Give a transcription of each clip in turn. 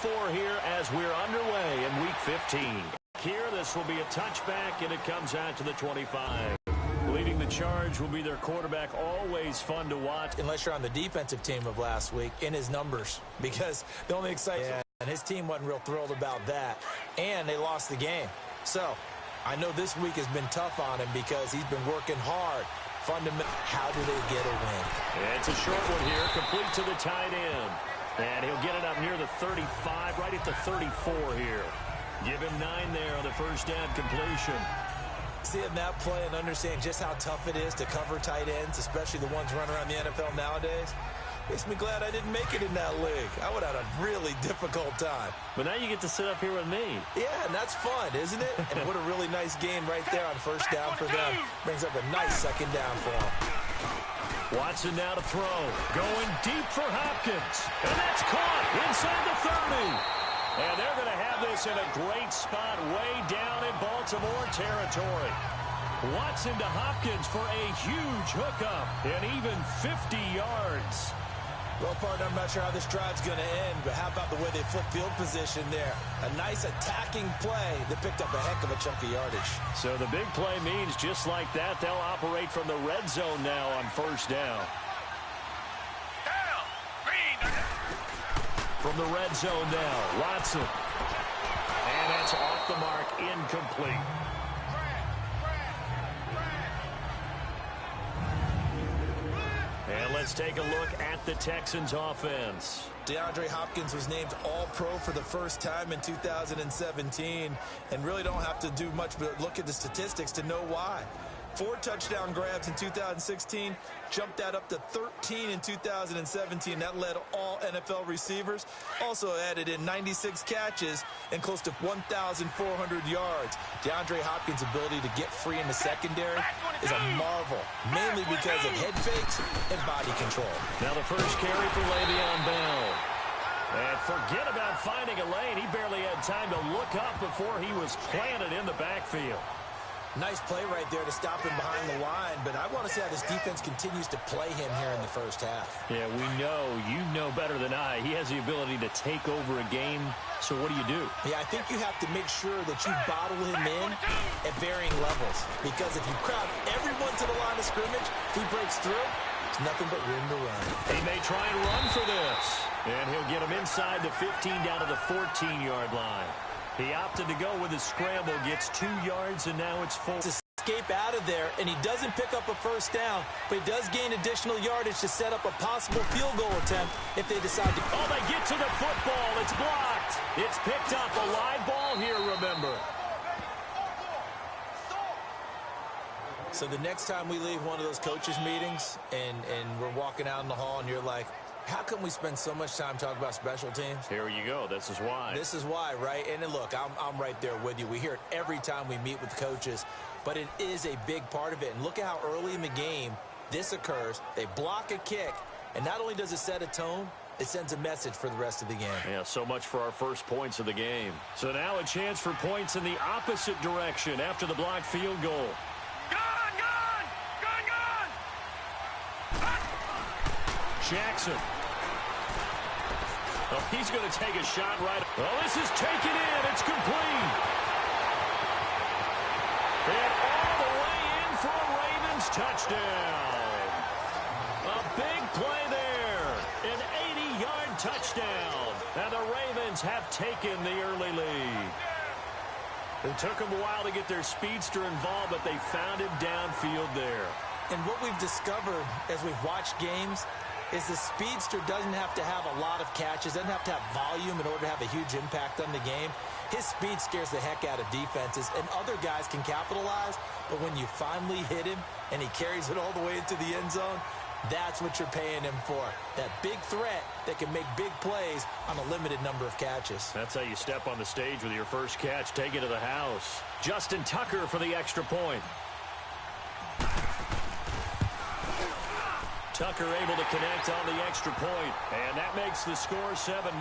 24 here as we're underway in Week 15. Here, this will be a touchback, and it comes out to the 25. Leading the charge will be their quarterback, always fun to watch. Unless you're on the defensive team of last week, in his numbers, because the only exciting, and his team wasn't real thrilled about that, and they lost the game. So I know this week has been tough on him because he's been working hard. Fundamental. How do they get a win? It's a short one here, complete to the tight end. And he'll get it up near the 35, right at the 34 here. Give him 9 there on the first down completion. Seeing that play and understand just how tough it is to cover tight ends, especially the ones running around the NFL nowadays, makes me glad I didn't make it in that league. I would have had a really difficult time. But now you get to sit up here with me. Yeah, and that's fun, isn't it? And what a really nice game right there on first down for them. Brings up a nice second down for them. Watson now to throw. Going deep for Hopkins. And that's caught inside the 30. And they're going to have this in a great spot way down in Baltimore territory. Watson to Hopkins for a huge hookup and even 50 yards. Well, partner, I'm not sure how this drive's going to end, but how about the way they flip field position there? A nice attacking play that picked up a heck of a chunk of yardage. So the big play means just like that, they'll operate from the red zone now on first down. From the red zone now, Watson. And that's off the mark, incomplete. And let's take a look at the Texans offense. DeAndre Hopkins was named All-Pro for the first time in 2017, and really don't have to do much but look at the statistics to know why. 4 touchdown grabs in 2016, jumped that up to 13 in 2017. That led all NFL receivers. Also added in 96 catches and close to 1,400 yards. DeAndre Hopkins' ability to get free in the secondary is a marvel, mainly because of head fakes and body control. Now the first carry for Le'Veon Bell. And forget about finding a lane. He barely had time to look up before he was planted in the backfield. Nice play right there to stop him behind the line, but I want to see how this defense continues to play him here in the first half. Yeah, we know. You know better than I. He has the ability to take over a game, so what do? Yeah, I think you have to make sure that you bottle him in at varying levels, because if you crowd everyone to the line of scrimmage, if he breaks through, it's nothing but room to run. He may try and run for this, and he'll get him inside the 15 down to the 14-yard line. He opted to go with a scramble, gets 2 yards, and now it's 4. To escape out of there, and he doesn't pick up a first down, but he does gain additional yardage to set up a possible field goal attempt if they decide to. Oh, they get to the football. It's blocked. It's picked up. A live ball here, remember. So the next time we leave one of those coaches' meetings and we're walking out in the hall and you're like, how come we spend so much time talking about special teams? Here you go. This is why. This is why, right? And look, I'm right there with you. We hear it every time we meet with coaches, but it is a big part of it. And look at how early in the game this occurs. They block a kick, and not only does it set a tone, it sends a message for the rest of the game. Yeah, so much for our first points of the game. So now a chance for points in the opposite direction after the blocked field goal. Jackson. Oh, he's going to take a shot right. Oh, this is taken in. It's complete. And all the way in for a Ravens touchdown. A big play there. An 80-yard touchdown. And the Ravens have taken the early lead. It took them a while to get their speedster involved, but they found him downfield there. And what we've discovered as we've watched games is the speedster doesn't have to have a lot of catches, doesn't have to have volume in order to have a huge impact on the game. His speed scares the heck out of defenses, and other guys can capitalize, but when you finally hit him and he carries it all the way into the end zone, that's what you're paying him for. That big threat that can make big plays on a limited number of catches. That's how you step on the stage with your first catch, take it to the house. Justin Tucker for the extra point. Tucker able to connect on the extra point, and that makes the score 7-0.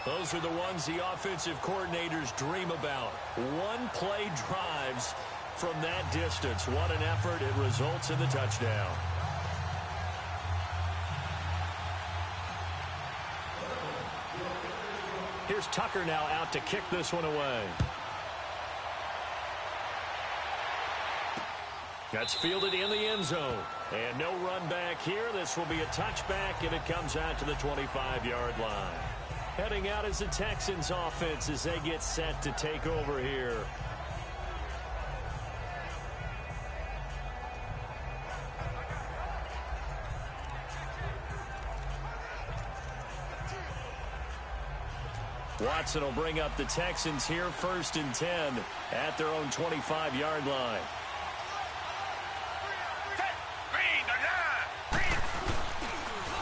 Those are the ones the offensive coordinators dream about. One-play drives from that distance. What an effort. It results in the touchdown. Here's Tucker now out to kick this one away. That's fielded in the end zone. And no run back here. This will be a touchback, and it comes out to the 25-yard line. Heading out is the Texans offense as they get set to take over here. Watson will bring up the Texans here, 1st and 10 at their own 25-yard line.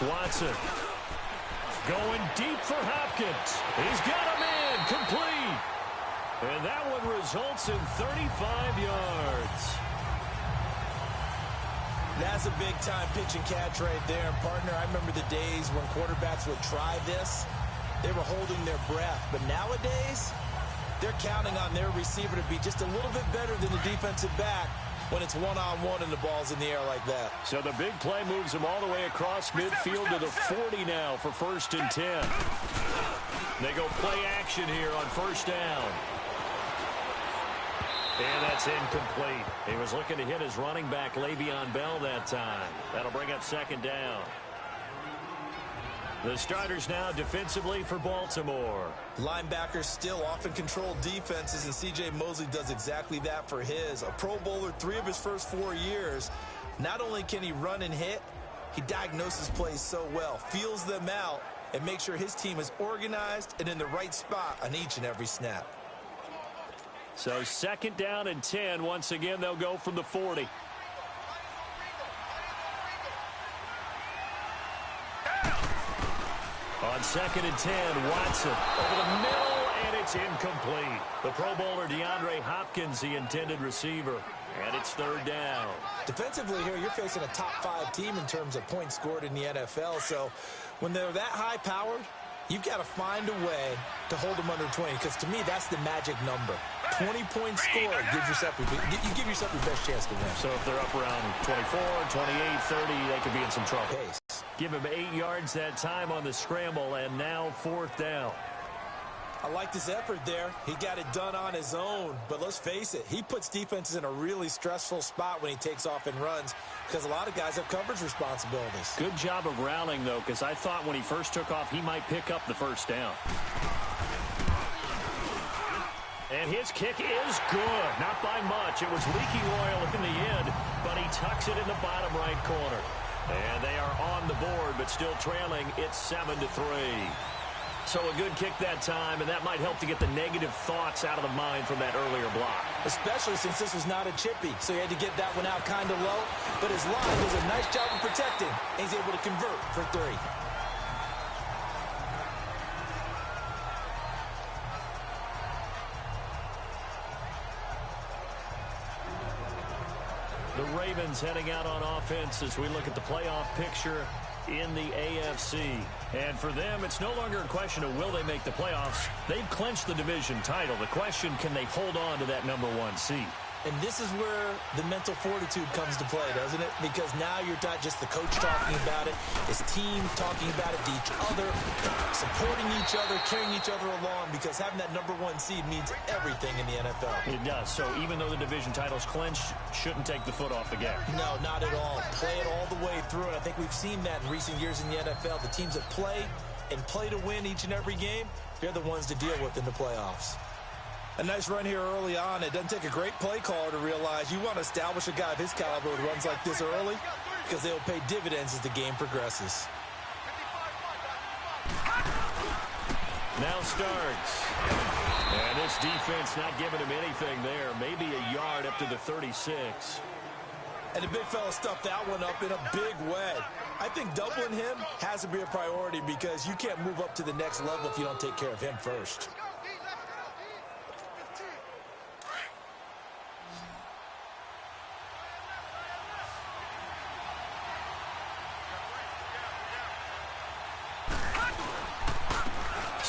Watson going deep for Hopkins. He's got him in, complete. And that one results in 35 yards. That's a big-time pitch and catch right there. And, partner, I remember the days when quarterbacks would try this. They were holding their breath. But nowadays, they're counting on their receiver to be just a little bit better than the defensive back when it's one-on-one and the ball's in the air like that. So the big play moves them all the way across midfield to the 40 now for 1st and 10. They go play action here on 1st down. And that's incomplete. He was looking to hit his running back, Le'Veon Bell, that time. That'll bring up 2nd down. The starters now defensively for Baltimore. Linebackers still often control defenses, and C.J. Mosley does exactly that for his. A Pro Bowler 3 of his first 4 years. Not only can he run and hit, he diagnoses plays so well, feels them out, and makes sure his team is organized and in the right spot on each and every snap. So 2nd down and 10. Once again, they'll go from the 40. On 2nd and 10, Watson over the middle, and it's incomplete. The Pro Bowler DeAndre Hopkins, the intended receiver, and it's 3rd down. Defensively here, you're facing a top 5 team in terms of points scored in the NFL, so when they're that high-powered, you've got to find a way to hold them under 20, because to me, that's the magic number. 20 points scored, you give yourself your best chance to win. So if they're up around 24, 28, 30, they could be in some trouble. Pace. Give him 8 yards that time on the scramble, and now 4th down. I like this effort there. He got it done on his own, but let's face it, he puts defenses in a really stressful spot when he takes off and runs, because a lot of guys have coverage responsibilities. Good job of rallying, though, because I thought when he first took off, he might pick up the 1st down. And his kick is good. Not by much. It was leaking oil in the end, but he tucks it in the bottom right corner. And they are on the board, but still trailing. It's 7-3. So a good kick that time, and that might help to get the negative thoughts out of the mind from that earlier block. Especially since this was not a chippy, so he had to get that one out kind of low. But his line does a nice job of protecting, and he's able to convert for 3. The Ravens heading out on offense as we look at the playoff picture in the AFC. And for them, it's no longer a question of will they make the playoffs. They've clinched the division title. The question, can they hold on to that #1 seed? And this is where the mental fortitude comes to play, doesn't it? Because now you're not just the coach talking about it, it's team talking about it to each other, supporting each other, carrying each other along, because having that #1 seed means everything in the NFL. It does. So even though the division title's clinched, shouldn't take the foot off the gas. No, not at all. Play it all the way through, and I think we've seen that in recent years in the NFL. The teams that play and play to win each and every game, they're the ones to deal with in the playoffs. A nice run here early on. It doesn't take a great play caller to realize you want to establish a guy of his caliber who runs like this early, because they'll pay dividends as the game progresses. Now starts. And this defense not giving him anything there. Maybe a yard up to the 36. And the big fella stuffed that one up in a big way. I think doubling him has to be a priority, because you can't move up to the next level if you don't take care of him first.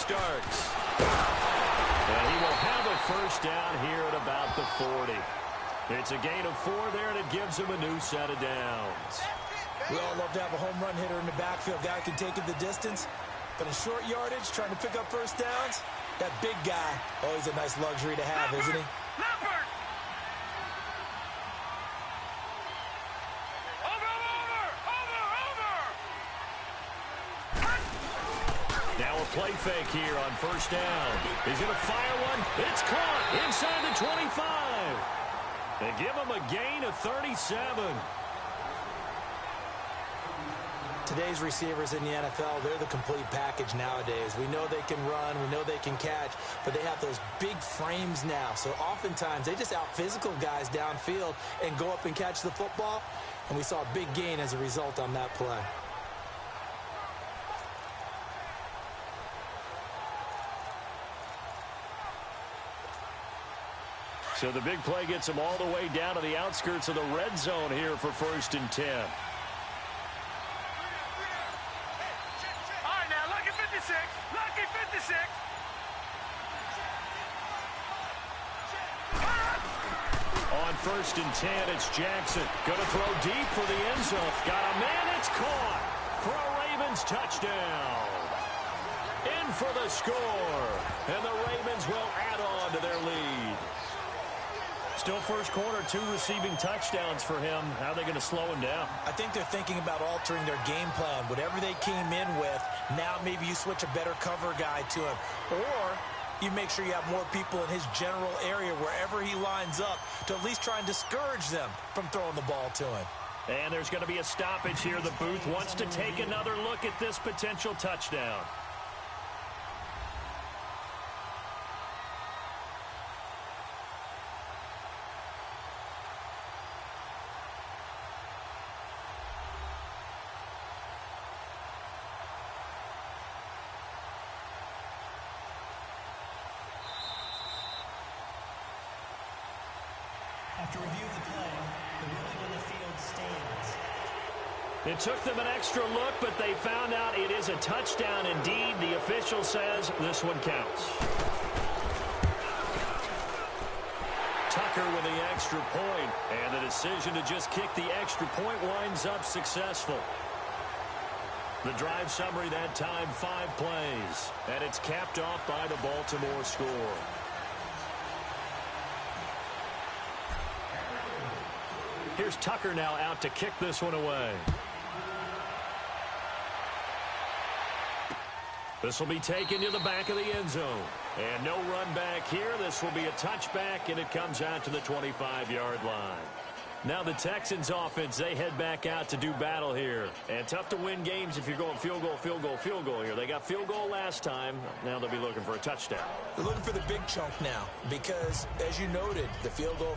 Starts. And he will have a 1st down here at about the 40. It's a gain of 4 there, and it gives him a new set of downs. We all love to have a home run hitter in the backfield. Guy can take it the distance. But in short yardage, trying to pick up first downs, that big guy, always a nice luxury to have, isn't he? Now a play fake here on first down. He's going to fire one. It's caught inside the 25. They give him a gain of 37. Today's receivers in the NFL, they're the complete package nowadays. We know they can run, we know they can catch, but they have those big frames now. So oftentimes they just out-physical guys downfield and go up and catch the football. And we saw a big gain as a result on that play. So the big play gets him all the way down to the outskirts of the red zone here for 1st and 10. On 1st and 10, it's Jackson. Going to throw deep for the end zone. Got a man, it's caught for a Ravens touchdown. In for the score. And the Ravens will add on to their lead. Still first quarter, 2 receiving touchdowns for him. How are they going to slow him down? I think they're thinking about altering their game plan. Whatever they came in with, now maybe you switch a better cover guy to him. Or you make sure you have more people in his general area wherever he lines up to at least try and discourage them from throwing the ball to him. And there's going to be a stoppage here. The booth wants to take another look at this potential touchdown. After review of the play, the ruling on the field stands. It took them an extra look, but they found out it is a touchdown indeed. The official says this one counts. Tucker with the extra point, and the decision to just kick the extra point winds up successful. The drive summary that time, 5 plays, and it's capped off by the Baltimore score. Here's Tucker now out to kick this one away. This will be taken to the back of the end zone. And no run back here. This will be a touchback, and it comes out to the 25-yard line. Now the Texans offense, they head back out to do battle here. And tough to win games if you're going field goal, field goal, field goal here. They got field goal last time. Now they'll be looking for a touchdown. They're looking for the big chunk now because, as you noted, the field goal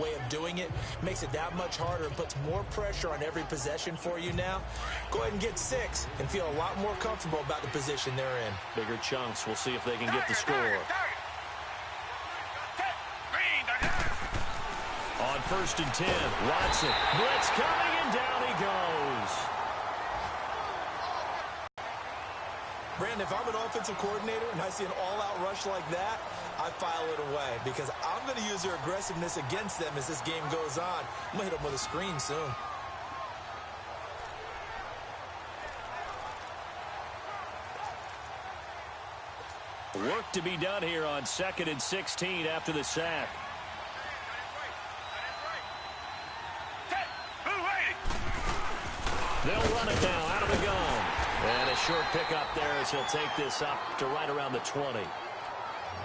way of doing it makes it that much harder and puts more pressure on every possession for you now. Go ahead and get 6 and feel a lot more comfortable about the position they're in. Bigger chunks. We'll see if they can get the score. On 1st and 10, Watson. Blitz coming, and down he goes. Brandon, if I'm an offensive coordinator and I see an all-out rush like that, I file it away because I'm going to use their aggressiveness against them as this game goes on. I'm going to hit them with a screen soon. Work to be done here on 2nd and 16 after the sack. They'll run it now, out of the gun. And a short pickup there as he'll take this up to right around the 20.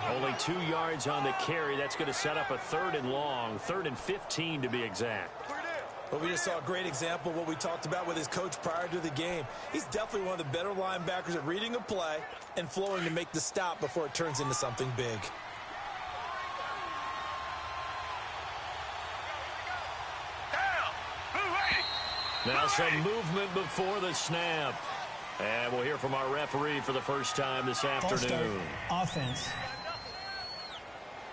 Only 2 yards on the carry. That's going to set up a 3rd and long, 3rd and 15 to be exact. Well, we just saw a great example of what we talked about with his coach prior to the game. He's definitely one of the better linebackers at reading a play and flowing to make the stop before it turns into something big. Now some movement before the snap. And we'll hear from our referee for the first time this afternoon. Offense.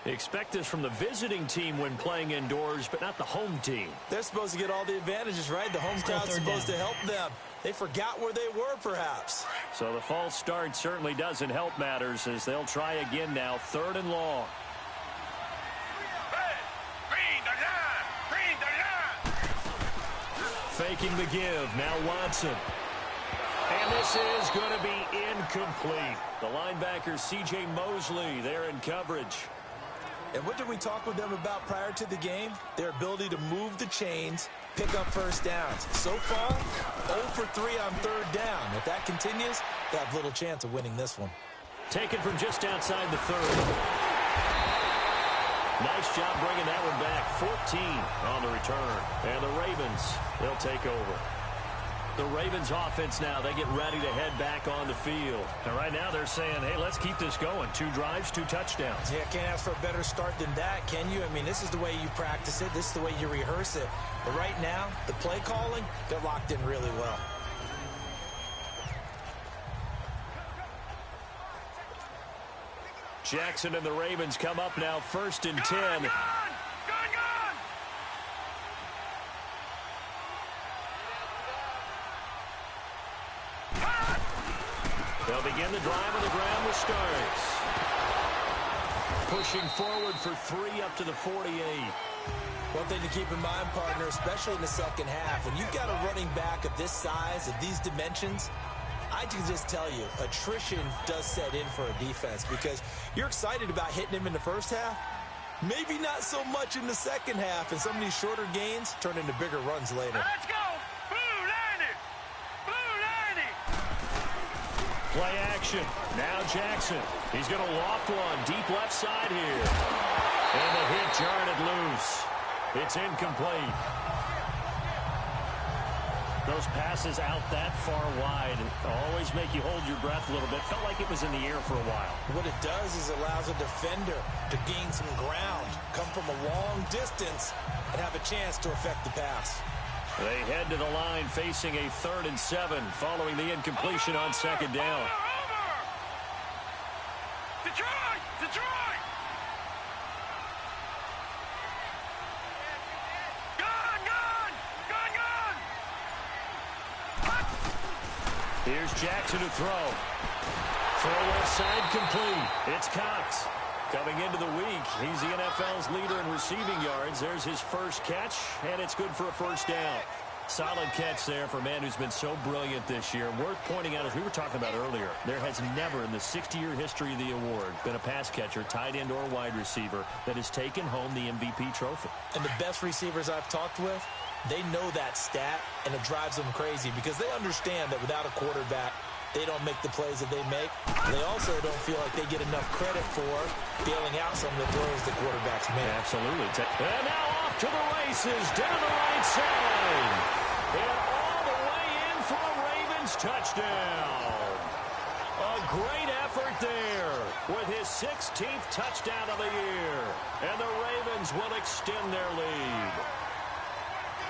Expect this from the visiting team when playing indoors, but not the home team. They're supposed to get all the advantages, right? The home crowd's supposed to help them. They forgot where they were, perhaps. So the false start certainly doesn't help matters as they'll try again now, 3rd and long. Faking the give. Now Watson. And this is going to be incomplete. The linebacker, C.J. Mosley, there in coverage. And what did we talk with them about prior to the game? Their ability to move the chains, pick up first downs. So far, 0 for 3 on third down. If that continues, they have little chance of winning this one. Taken from just outside the 30. Nice job bringing that one back. 14 on the return. And the Ravens, they'll take over. The Ravens offense now, they get ready to head back on the field. And right now they're saying, hey, let's keep this going. 2 drives, 2 touchdowns. Yeah, can't ask for a better start than that, can you? I mean, this is the way you practice it. This is the way you rehearse it. But right now, the play calling, they're locked in really well. Jackson and the Ravens come up now 1st and 10. They'll begin the drive on the ground with Starks. Pushing forward for 3 up to the 48. One thing to keep in mind, partner, especially in the second half, when you've got a running back of this size, of these dimensions, I can just tell you, attrition does set in for a defense because you're excited about hitting him in the first half. Maybe not so much in the second half, and some of these shorter gains turn into bigger runs later. Let's go! Blue 90! Blue 90! Play action. Now Jackson. He's going to loft one deep left side here. And the hit jarred it loose. It's incomplete. Those passes out that far wide always make you hold your breath a little bit. Felt like it was in the air for a while. What it does is it allows a defender to gain some ground, come from a long distance, and have a chance to affect the pass. They head to the line facing a 3rd and 7 following the incompletion on 2nd down. Detroit! Detroit! Gun! Gun! Gun! Gun! Here's Jackson to throw. Throw left side complete. It's Cox. Coming into the week, he's the NFL's leader in receiving yards. There's his first catch, and it's good for a 1st down. Solid catch there for a man who's been so brilliant this year. Worth pointing out, as we were talking about earlier, there has never in the 60-year history of the award been a pass catcher, tight end or wide receiver, that has taken home the MVP trophy. And the best receivers I've talked with, they know that stat, and it drives them crazy because they understand that without a quarterback, they don't make the plays that they make. They also don't feel like they get enough credit for bailing out some of the throws the quarterbacks make. Absolutely. And now off to the races down the right side. And all the way in for a Ravens touchdown. A great effort there with his 16th touchdown of the year. And the Ravens will extend their lead.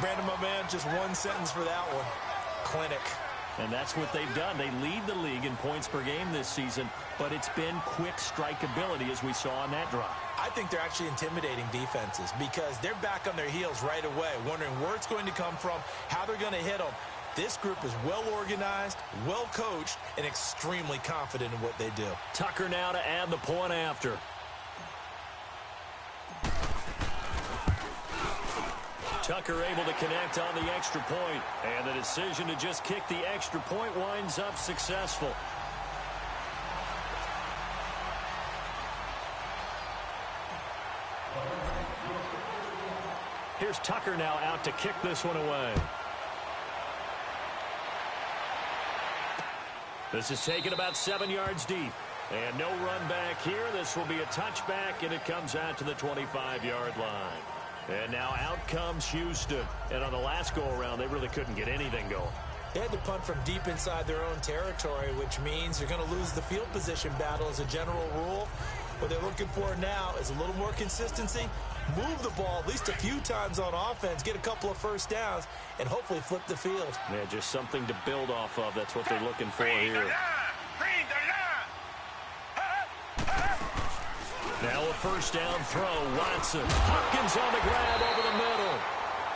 Brandon, my man, just one sentence for that one. Clinic. And that's what they've done. They lead the league in points per game this season, but it's been quick strike ability as we saw on that drive. I think they're actually intimidating defenses because they're back on their heels right away, wondering where it's going to come from, how they're going to hit them. This group is well organized, well coached, and extremely confident in what they do. Tucker now to add the point after. Tucker able to connect on the extra point, and the decision to just kick the extra point winds up successful. Here's Tucker now out to kick this one away. This is taken about 7 yards deep. And no run back here. This will be a touchback, and it comes out to the 25-yard line. And now out comes Houston. And on the last go-around, they really couldn't get anything going. They had to punt from deep inside their own territory, which means you're going to lose the field position battle as a general rule. What they're looking for now is a little more consistency, move the ball at least a few times on offense, get a couple of first downs, and hopefully flip the field. Yeah, just something to build off of. That's what they're looking for here. Now a first down throw. Watson. Hopkins on the grab over the middle.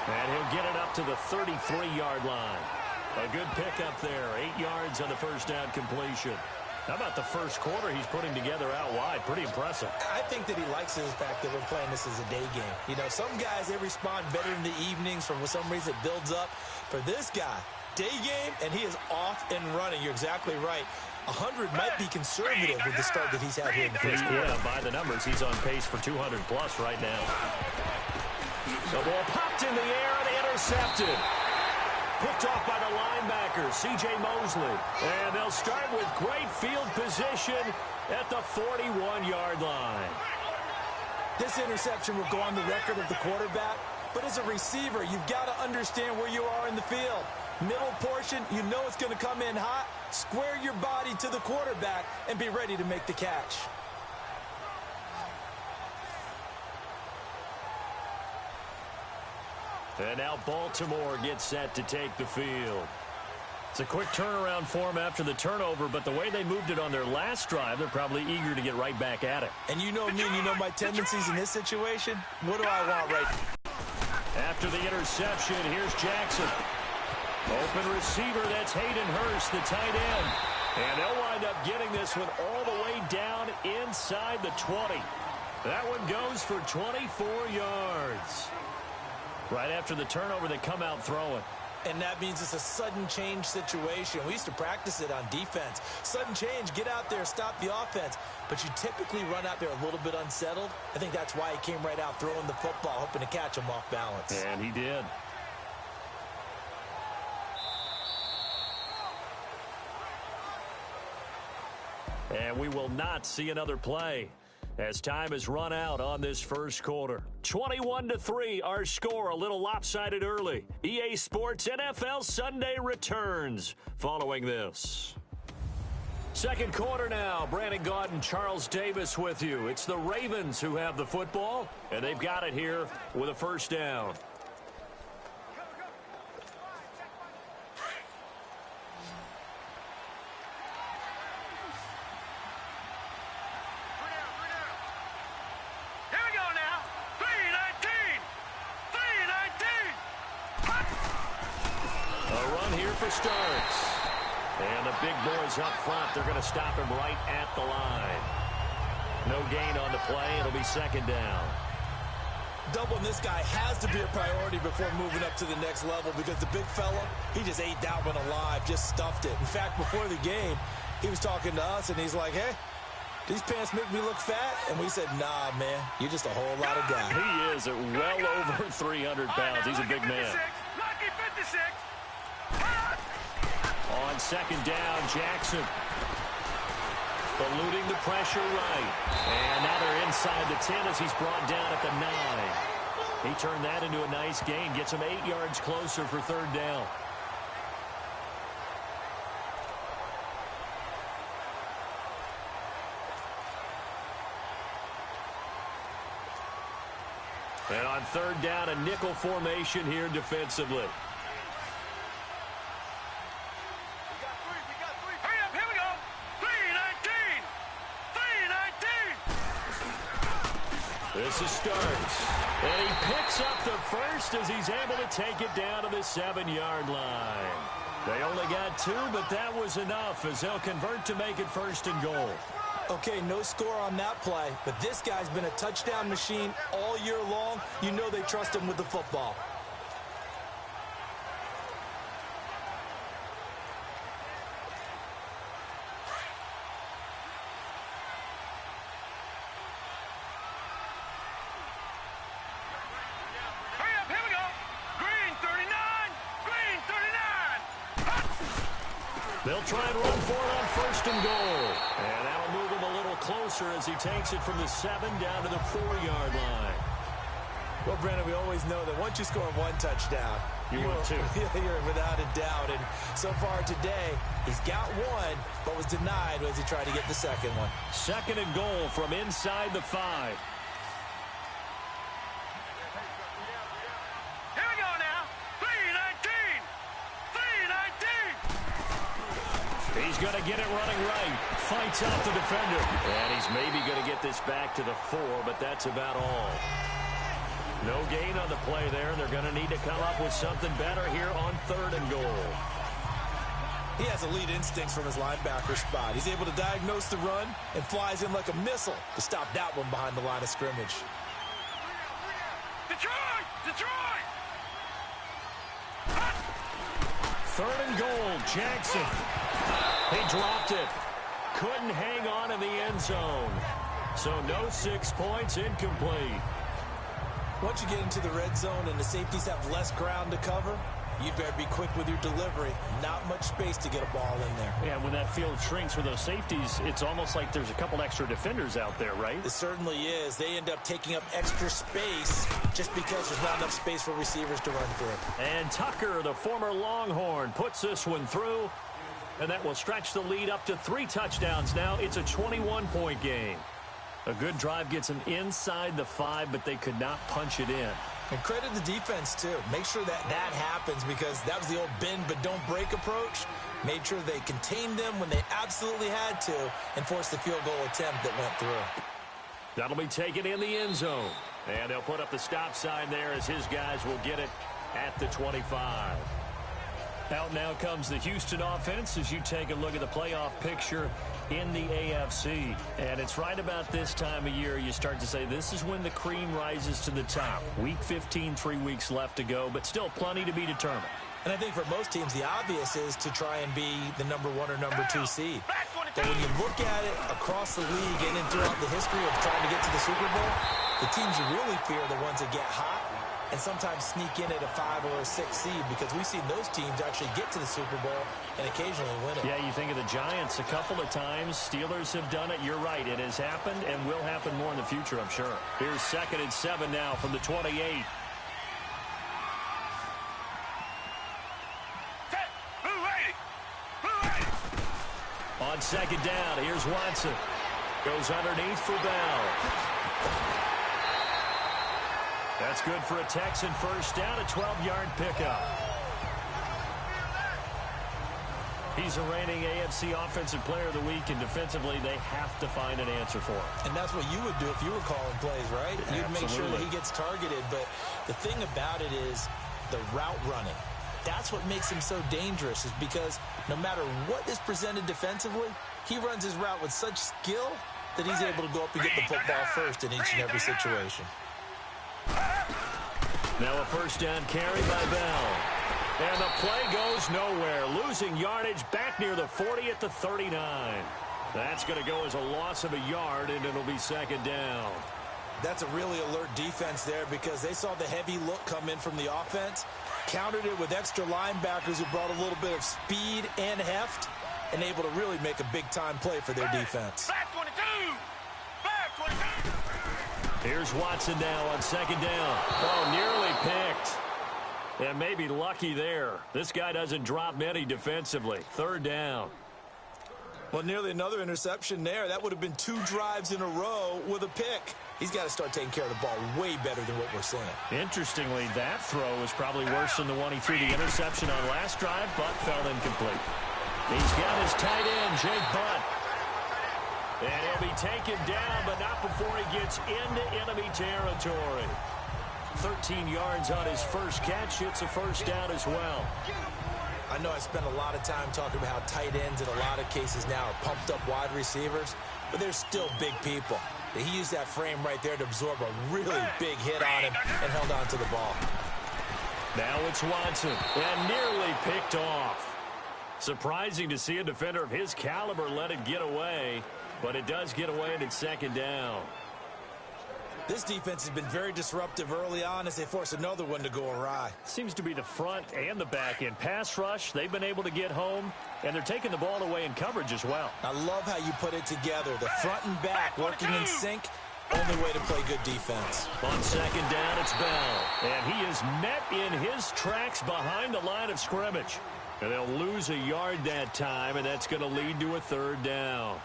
And he'll get it up to the 33-yard line. A good pickup there. 8 yards on the first down completion. How about the first quarter he's putting together out wide? Pretty impressive. I think that he likes the fact that we're playing this as a day game. You know, some guys, they respond better in the evenings. For some reason, it builds up. For this guy, day game, and he is off and running. You're exactly right. 100 might be conservative with the start that he's had here in the first quarter. Yeah, by the numbers, he's on pace for 200-plus right now. The ball popped in the air and intercepted. Picked off by the linebacker, C.J. Mosley. And they'll start with great field position at the 41-yard line. This interception will go on the record of the quarterback, but as a receiver, you've got to understand where you are in the field. Middle portion, you know it's going to come in hot. Square your body to the quarterback and be ready to make the catch. And now Baltimore gets set to take the field. It's a quick turnaround for them after the turnover, but the way they moved it on their last drive, they're probably eager to get right back at it. And you know me, and you know my tendencies in this situation. What do I want right now? After the interception, here's Jackson. Open receiver, that's Hayden Hurst, the tight end. And they'll wind up getting this one all the way down inside the 20. That one goes for 24 yards. Right after the turnover, they come out throwing. And that means it's a sudden change situation. We used to practice it on defense. Sudden change, get out there, stop the offense. But you typically run out there a little bit unsettled. I think that's why he came right out throwing the football, hoping to catch him off balance. And he did. And we will not see another play as time has run out on this first quarter. 21-3, our score, a little lopsided early. EA Sports NFL Sunday returns following this. Second quarter now. Brandon Gaudin, Charles Davis with you. It's the Ravens who have the football, and they've got it here with a first down. Starts. And the big boys up front, they're going to stop him right at the line. No gain on the play. It'll be second down. Doubling this guy has to be a priority before moving up to the next level because the big fella, he just ate that one alive, just stuffed it. In fact, before the game, he was talking to us, and he's like, hey, these pants make me look fat? And we said, nah, man, you're just a whole lot of guy. He is at well over 300 pounds. He's a big man. Lucky 56. On second down, Jackson. Eluding the pressure right. And now they're inside the 10 as he's brought down at the 9. He turned that into a nice gain. Gets him 8 yards closer for third down. And on third down, a nickel formation here defensively. This is Starks. And he picks up the first as he's able to take it down to the 7-yard line. They only got 2, but that was enough as they'll convert to make it first and goal. Okay, no score on that play, but this guy's been a touchdown machine all year long. You know they trust him with the football. They'll try and run for it on first and goal. And that'll move him a little closer as he takes it from the 7 down to the 4-yard line. Well, Brandon, we always know that once you score one touchdown, you win 2. You're without a doubt. And so far today, he's got 1, but was denied as he tried to get the second one. Second and goal from inside the 5. He's going to get it running right. Fights out the defender. And he's maybe going to get this back to the 4, but that's about all. No gain on the play there. They're going to need to come up with something better here on third and goal. He has elite instincts from his linebacker spot. He's able to diagnose the run and flies in like a missile to stop that one behind the line of scrimmage. Detroit! Detroit! third and goal. Jackson. He dropped it. Couldn't hang on in the end zone. So no 6 points, incomplete. Once you get into the red zone and the safeties have less ground to cover, you better be quick with your delivery. Not much space to get a ball in there. Yeah, when that field shrinks for those safeties, it's almost like there's a couple extra defenders out there, right? It certainly is. They end up taking up extra space just because there's not enough space for receivers to run through. And Tucker, the former Longhorn, puts this one through. And that will stretch the lead up to 3 touchdowns now. It's a 21-point game. A good drive gets them inside the 5, but they could not punch it in. And credit the defense, too. Make sure that happens because that was the old bend but don't break approach. Made sure they contained them when they absolutely had to and forced the field goal attempt that went through. That'll be taken in the end zone. And they'll put up the stop sign there as his guys will get it at the 25. Out now comes the Houston offense as you take a look at the playoff picture in the AFC. And it's right about this time of year you start to say this is when the cream rises to the top. Week 15, 3 weeks left to go, but still plenty to be determined. And I think for most teams, the obvious is to try and be the number 1 or number 2 seed. But when you look at it across the league and then throughout the history of trying to get to the Super Bowl, the teams you really fear are the ones that get hot and sometimes sneak in at a 5 or a 6 seed because we've seen those teams actually get to the Super Bowl and occasionally win it. Yeah, you think of the Giants a couple of times. Steelers have done it. You're right. It has happened and will happen more in the future, I'm sure. Here's 2nd and 7 now from the 28. On 2nd down, here's Watson. Goes underneath for Bell. That's good for a Texan first down, a 12-yard pickup. He's a reigning AFC Offensive Player of the Week, and defensively, they have to find an answer for him. And that's what you would do if you were calling plays, right? You'd make sure that he gets targeted. But the thing about it is the route running. That's what makes him so dangerous is because no matter what is presented defensively, he runs his route with such skill that he's able to go up and get the football first in each and every situation. Now a first down carry by Bell. And the play goes nowhere. Losing yardage back near the 40 at the 39. That's going to go as a loss of a yard, and it'll be 2nd down. That's a really alert defense there because they saw the heavy look come in from the offense, countered it with extra linebackers who brought a little bit of speed and heft, and able to really make a big-time play for their defense. Back 22! Back 22! Here's Watson now on 2nd down. Oh, nearly picked. And maybe lucky there. This guy doesn't drop many defensively. 3rd down. Well, nearly another interception there. That would have been 2 drives in a row with a pick. He's got to start taking care of the ball way better than what we're seeing. Interestingly, that throw was probably worse than the one he threw the interception on last drive, but fell incomplete. He's got his tight end, Jake Butt. And he'll be taken down, but not before he gets into enemy territory. 13 yards on his first catch. It's a first down as well. I know I spent a lot of time talking about how tight ends in a lot of cases now are pumped up wide receivers, but they're still big people. He used that frame right there to absorb a really big hit on him and held on to the ball. Now it's Watson, and nearly picked off. Surprising to see a defender of his caliber let it get away, but it does get away and it's 2nd down. This defense has been very disruptive early on as they force another one to go awry. Seems to be the front and the back end. Pass rush, they've been able to get home, and they're taking the ball away in coverage as well. I love how you put it together. The front and back working in sync. Only way to play good defense. On 2nd down, it's Bell. And he is met in his tracks behind the line of scrimmage. And they'll lose a yard that time, and that's going to lead to a 3rd down.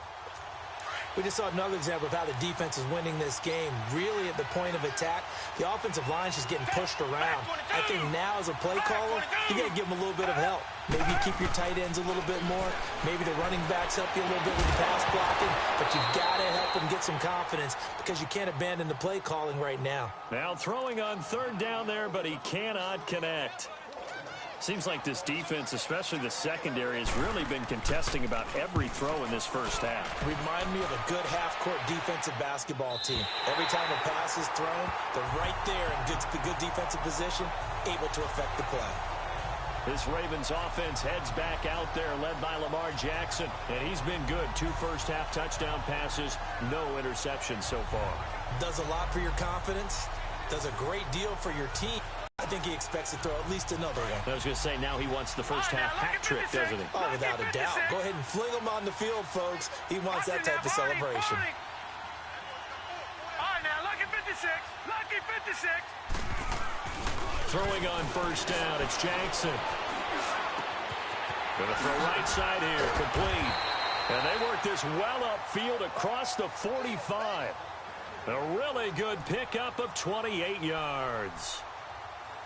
We just saw another example of how the defense is winning this game. Really at the point of attack, the offensive line is just getting pushed around. I think now as a play caller, you got to give them a little bit of help. Maybe keep your tight ends a little bit more. Maybe the running backs help you a little bit with the pass blocking. But you've got to help them get some confidence because you can't abandon the play calling right now. Now throwing on 3rd down there, but he cannot connect. Seems like this defense, especially the secondary, has really been contesting about every throw in this first half. Remind me of a good half-court defensive basketball team. Every time a pass is thrown, they're right there in good defensive position, able to affect the play. This Ravens offense heads back out there, led by Lamar Jackson. And he's been good. 2 first-half touchdown passes, no interceptions so far. Does a lot for your confidence. Does a great deal for your team. I think he expects to throw at least another one. I was going to say, now he wants the first-half hat trick, doesn't he? Oh, without a doubt. Go ahead and fling him on the field, folks. He wants that type of celebration. All right, now, lucky 56. Lucky 56. Throwing on first down, it's Jackson. Going to throw right side here, complete. And they work this well upfield across the 45. A really good pickup of 28 yards.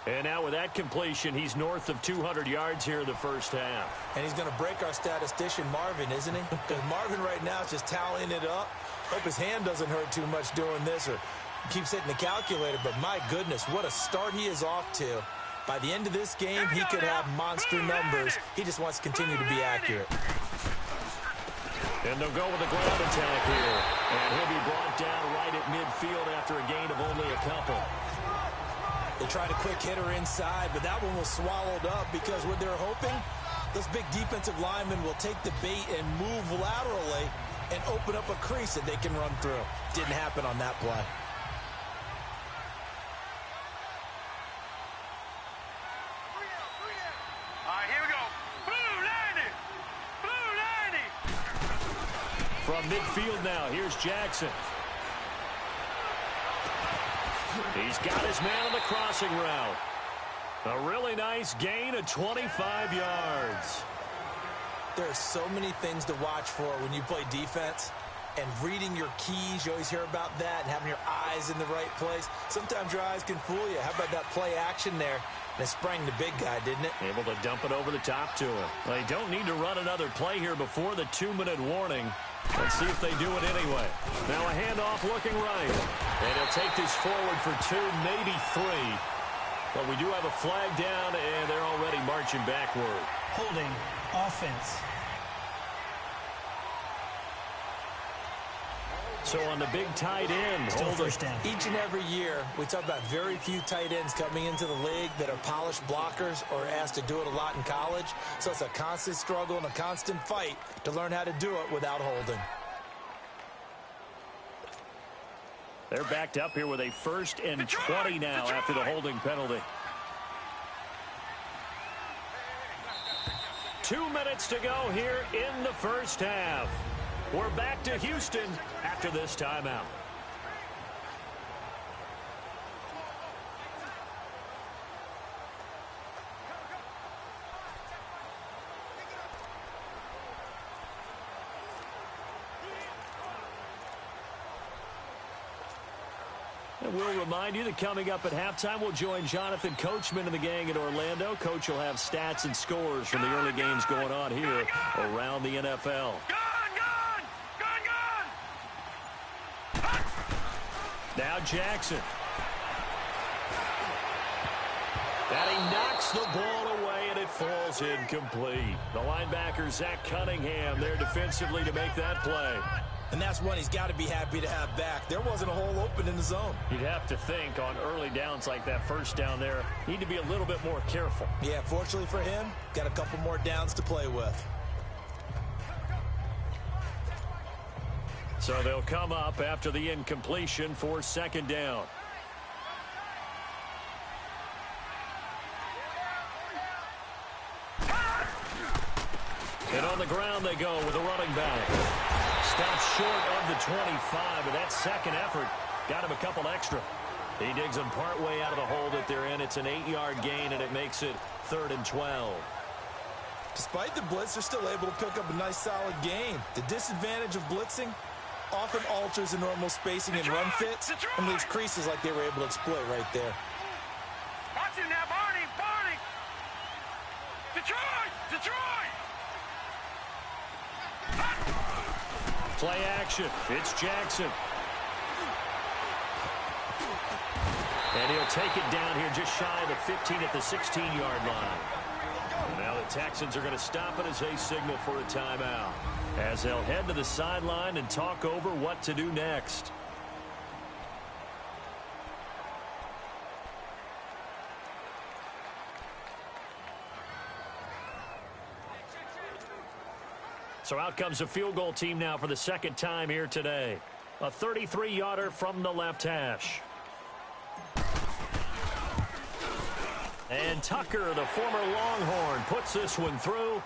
And now with that completion, he's north of 200 yards here in the first half. And he's going to break our statistician, Marvin, isn't he? Because Marvin right now is just tallying it up. Hope his hand doesn't hurt too much doing this or keeps hitting the calculator. But my goodness, what a start he is off to. By the end of this game, he could have monster numbers. He just wants to continue to be accurate. And they'll go with the ground attack here. And he'll be brought down right at midfield after a gain of only a couple. They tried a quick hitter inside, but that one was swallowed up because what they're hoping, those big defensive linemen will take the bait and move laterally and open up a crease that they can run through. Didn't happen on that play. All right, here we go. Blue 90. Blue 90. From midfield now, here's Jackson. He's got his man on the crossing route. A really nice gain of 25 yards. There are so many things to watch for when you play defense. And reading your keys, you always hear about that, and having your eyes in the right place. Sometimes your eyes can fool you. How about that play action there? And it sprang the big guy, didn't it? Able to dump it over the top to him. They don't need to run another play here before the 2-minute warning. Let's see if they do it anyway. Now a handoff looking right. And he'll take this forward for 2, maybe 3. But we do have a flag down, and they're already marching backward. Holding offense. So on the big tight end, Still first down. Each and every year, we talk about very few tight ends coming into the league that are polished blockers or asked to do it a lot in college. So it's a constant struggle and a constant fight to learn how to do it without holding. They're backed up here with a 1st and 20 now after the holding penalty. 2 minutes to go here in the first half. We're back to Houston after this timeout. And we'll remind you that coming up at halftime, we'll join Jonathan Coachman and the gang at Orlando. Coach will have stats and scores from the early games going on here around the NFL. Now Jackson. And he knocks the ball away, and it falls incomplete. The linebacker, Zach Cunningham, there defensively to make that play. And that's one he's got to be happy to have back. There wasn't a hole open in the zone. You'd have to think on early downs like that first down there, need to be a little bit more careful. Yeah, fortunately for him, got a couple more downs to play with. So they'll come up after the incompletion for 2nd down. And on the ground they go with a running back. Stops short of the 25, but that second effort got him a couple extra. He digs them partway out of the hole that they're in. It's an 8-yard gain, and it makes it 3rd and 12. Despite the blitz, they're still able to pick up a nice solid gain. The disadvantage of blitzing often alters the normal spacing and run fits and leaves creases like they were able to exploit right there. Watch it now, Barney, Barney. Detroit, Detroit. Play action. It's Jackson. And he'll take it down here just shy of the 15 at the 16-yard line. Now the Texans are going to stop it as they signal for a timeout, as they'll head to the sideline and talk over what to do next. So out comes the field goal team now for the second time here today. A 33-yarder from the left hash. And Tucker, the former Longhorn, puts this one through.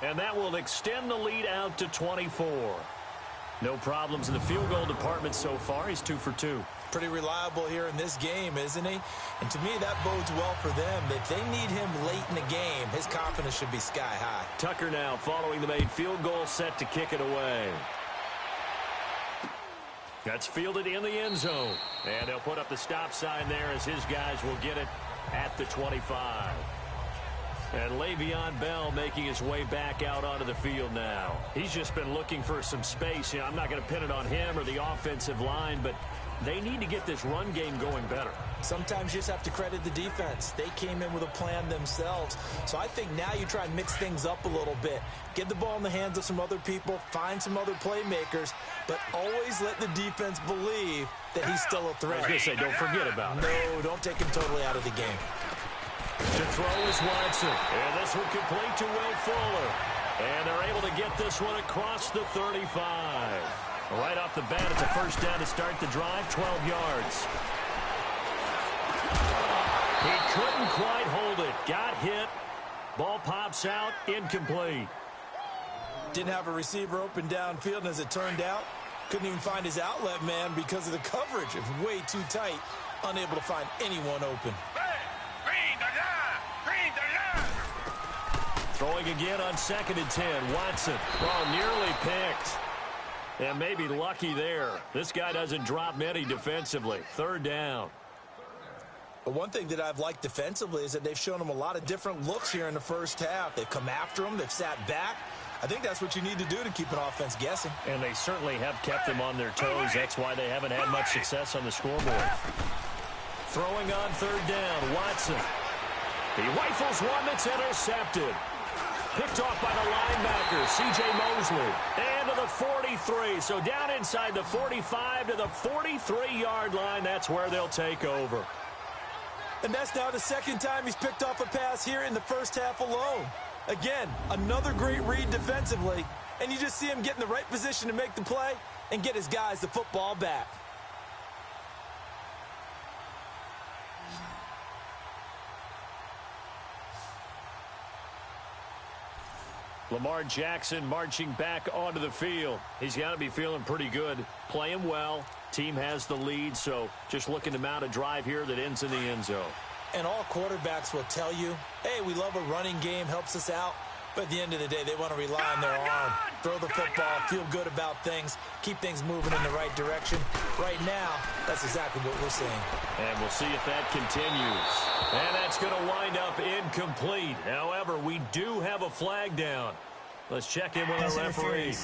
And that will extend the lead out to 24. No problems in the field goal department so far. He's 2 for 2. Pretty reliable here in this game, isn't he? And to me, that bodes well for them. If they need him late in the game, his confidence should be sky high. Tucker now following the made field goal, set to kick it away. That's fielded in the end zone. And they'll put up the stop sign there as his guys will get it at the 25. And Le'Veon Bell making his way back out onto the field now. He's just been looking for some space. You know, I'm not going to pin it on him or the offensive line, but they need to get this run game going better. Sometimes you just have to credit the defense. They came in with a plan themselves. So I think now you try and mix things up a little bit. Get the ball in the hands of some other people, find some other playmakers, but always let the defense believe that he's still a threat. I was going to say, don't forget about it. No, don't take him totally out of the game. To throw is Watson. And this one complete to Will Fuller. And they're able to get this one across the 35. Right off the bat, it's a first down to start the drive, 12 yards. He couldn't quite hold it. Got hit. Ball pops out, incomplete. Didn't have a receiver open downfield, and as it turned out, couldn't even find his outlet man because of the coverage. It was way too tight, unable to find anyone open. Throwing again on 2nd and 10. Watson. Oh, nearly picked. And maybe lucky there. This guy doesn't drop many defensively. 3rd down. But one thing that I've liked defensively is that they've shown him a lot of different looks here in the first half. They've come after him. They've sat back. I think that's what you need to do to keep an offense guessing. And they certainly have kept them on their toes. That's why they haven't had much success on the scoreboard. Throwing on 3rd down. Watson. He rifles one that's intercepted. Picked off by the linebacker, C.J. Mosley. And to the 43. So down inside the 45 to the 43-yard line. That's where they'll take over. And that's now the second time he's picked off a pass here in the first half alone. Again, another great read defensively. And you just see him get in the right position to make the play and get his guys the football back. Lamar Jackson marching back onto the field. He's got to be feeling pretty good. Playing well. Team has the lead, so just looking to mount a drive here that ends in the end zone. And all quarterbacks will tell you, hey, we love a running game, helps us out. But at the end of the day, they want to rely on their arm. Throw the football, feel good about things, keep things moving in the right direction. Right now, that's exactly what we're seeing. And we'll see if that continues. And that's going to wind up incomplete. However, we do have a flag down. Let's check in with our referee.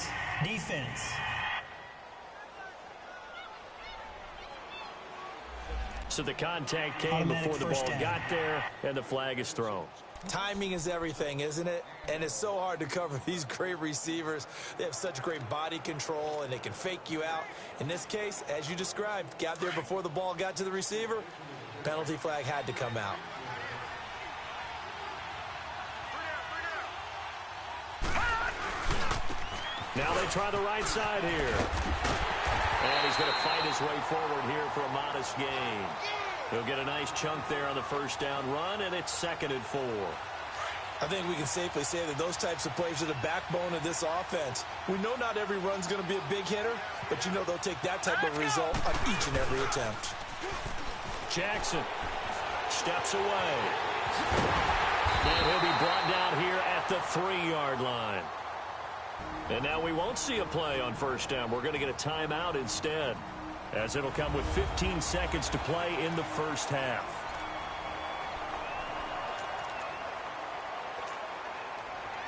Defense. So the contact came before the ball got there, and the flag is thrown. Timing is everything, isn't it? And it's so hard to cover these great receivers. They have such great body control, and they can fake you out. In this case, as you described, got there before the ball got to the receiver. Penalty flag had to come out. Now they try the right side here. And he's going to fight his way forward here for a modest gain. He'll get a nice chunk there on the first down run, and it's 2nd and 4. I think we can safely say that those types of plays are the backbone of this offense. We know not every run's going to be a big hitter, but you know they'll take that type of result on each and every attempt. Jackson steps away. And he'll be brought down here at the 3-yard line. And now we won't see a play on first down. We're going to get a timeout instead, as it'll come with 15 seconds to play in the first half.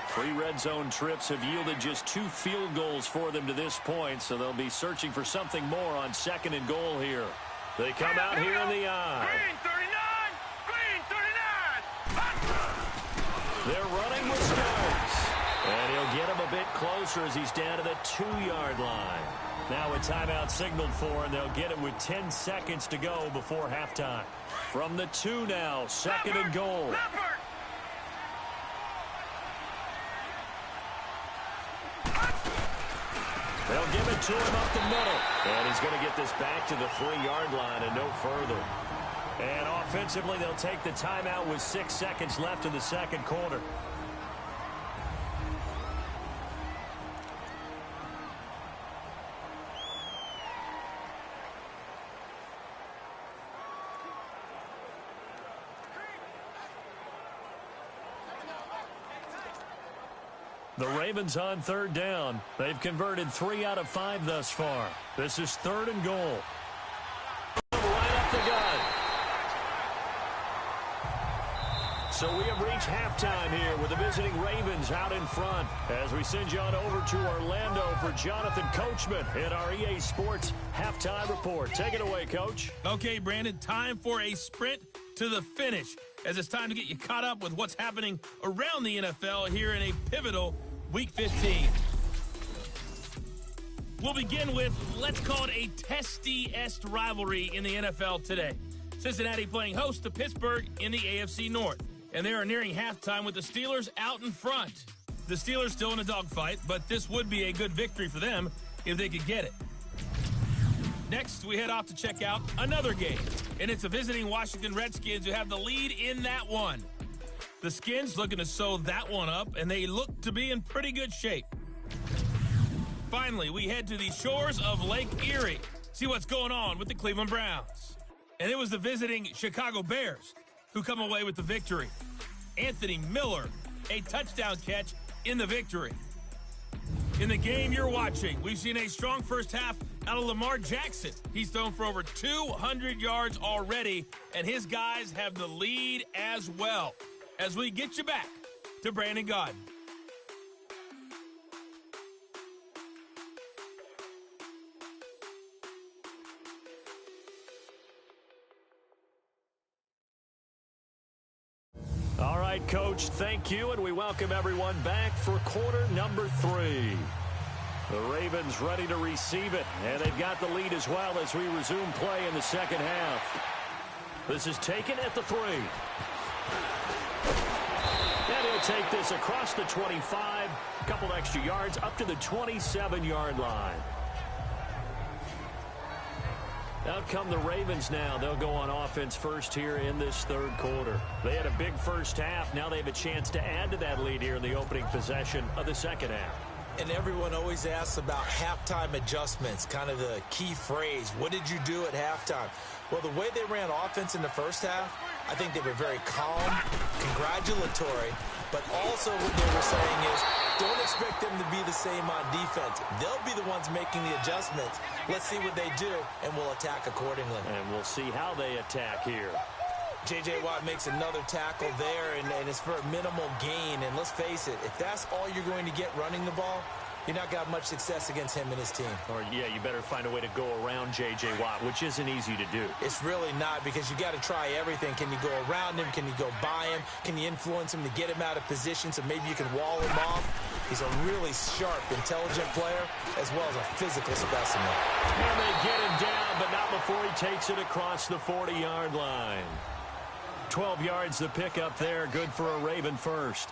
Three red zone trips have yielded just 2 field goals for them to this point, so they'll be searching for something more on 2nd and goal here. They come out here in the eye. Green 39! Green 39! They're running with Stokes. And he'll get him a bit closer as he's down to the 2-yard line. Now a timeout signaled for, and they'll get it with 10 seconds to go before halftime. From the 2 now, 2nd and goal. They'll give it to him up the middle. And he's going to get this back to the 3-yard line and no further. And offensively, they'll take the timeout with 6 seconds left in the second quarter. The Ravens on 3rd down. They've converted 3 out of 5 thus far. This is 3rd and goal. Right up the gut. So we have reached halftime here with the visiting Ravens out in front as we send you on over to Orlando for Jonathan Coachman in our EA Sports Halftime Report. Take it away, Coach. Okay, Brandon, time for a sprint to the finish as it's time to get you caught up with what's happening around the NFL here in a pivotal Week 15. We'll begin with, let's call it a testy-est rivalry in the NFL today. Cincinnati playing host to Pittsburgh in the AFC North. And they are nearing halftime with the Steelers out in front. The Steelers still in a dogfight, but this would be a good victory for them if they could get it. Next, we head off to check out another game. And it's the visiting Washington Redskins who have the lead in that one. The Skins looking to sew that one up, and they look to be in pretty good shape. Finally, we head to the shores of Lake Erie. See what's going on with the Cleveland Browns. And it was the visiting Chicago Bears who come away with the victory. Anthony Miller, a touchdown catch in the victory. In the game you're watching, we've seen a strong first half out of Lamar Jackson. He's thrown for over 200 yards already, and his guys have the lead as well. As we get you back to Brandon Gaudin. All right, Coach, thank you, and we welcome everyone back for quarter number 3. The Ravens ready to receive it, and they've got the lead as well as we resume play in the second half. This is taken at the 3. And he'll take this across the 25, a couple extra yards up to the 27-yard line. Out come the Ravens now. They'll go on offense first here in this third quarter. They had a big first half. Now they have a chance to add to that lead here in the opening possession of the second half. And everyone always asks about halftime adjustments, kind of the key phrase. What did you do at halftime? Well, the way they ran offense in the first half, I think they were very calm, congratulatory, but also what they were saying is don't expect them to be the same on defense. They'll be the ones making the adjustments. Let's see what they do, and we'll attack accordingly. And we'll see how they attack here. J.J. Watt makes another tackle there, and it's for a minimal gain. And let's face it, if that's all you're going to get running the ball, you're not going to have much success against him and his team. Or, yeah, you better find a way to go around J.J. Watt, which isn't easy to do. It's really not, because you got to try everything. Can you go around him? Can you go by him? Can you influence him to get him out of position so maybe you can wall him off? He's a really sharp, intelligent player, as well as a physical specimen. And they get him down, but not before he takes it across the 40-yard line. 12 yards to pick up there. Good for a Raven first.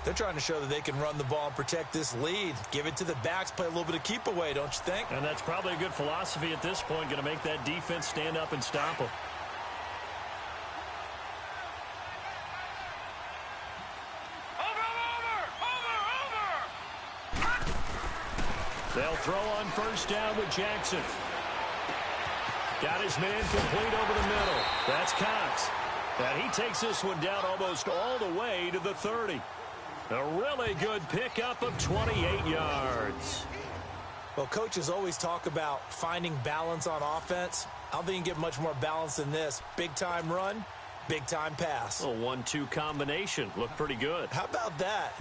They're trying to show that they can run the ball and protect this lead. Give it to the backs, play a little bit of keep away, don't you think? And that's probably a good philosophy at this point, going to make that defense stand up and stop them. They'll throw on first down with Jackson. Got his man complete over the middle. That's Cox. And he takes this one down almost all the way to the 30. A really good pickup of 28 yards. Well, coaches always talk about finding balance on offense. I don't think you can get much more balance than this. Big-time run, big-time pass. A 1-2 combination. Looked pretty good. How about that?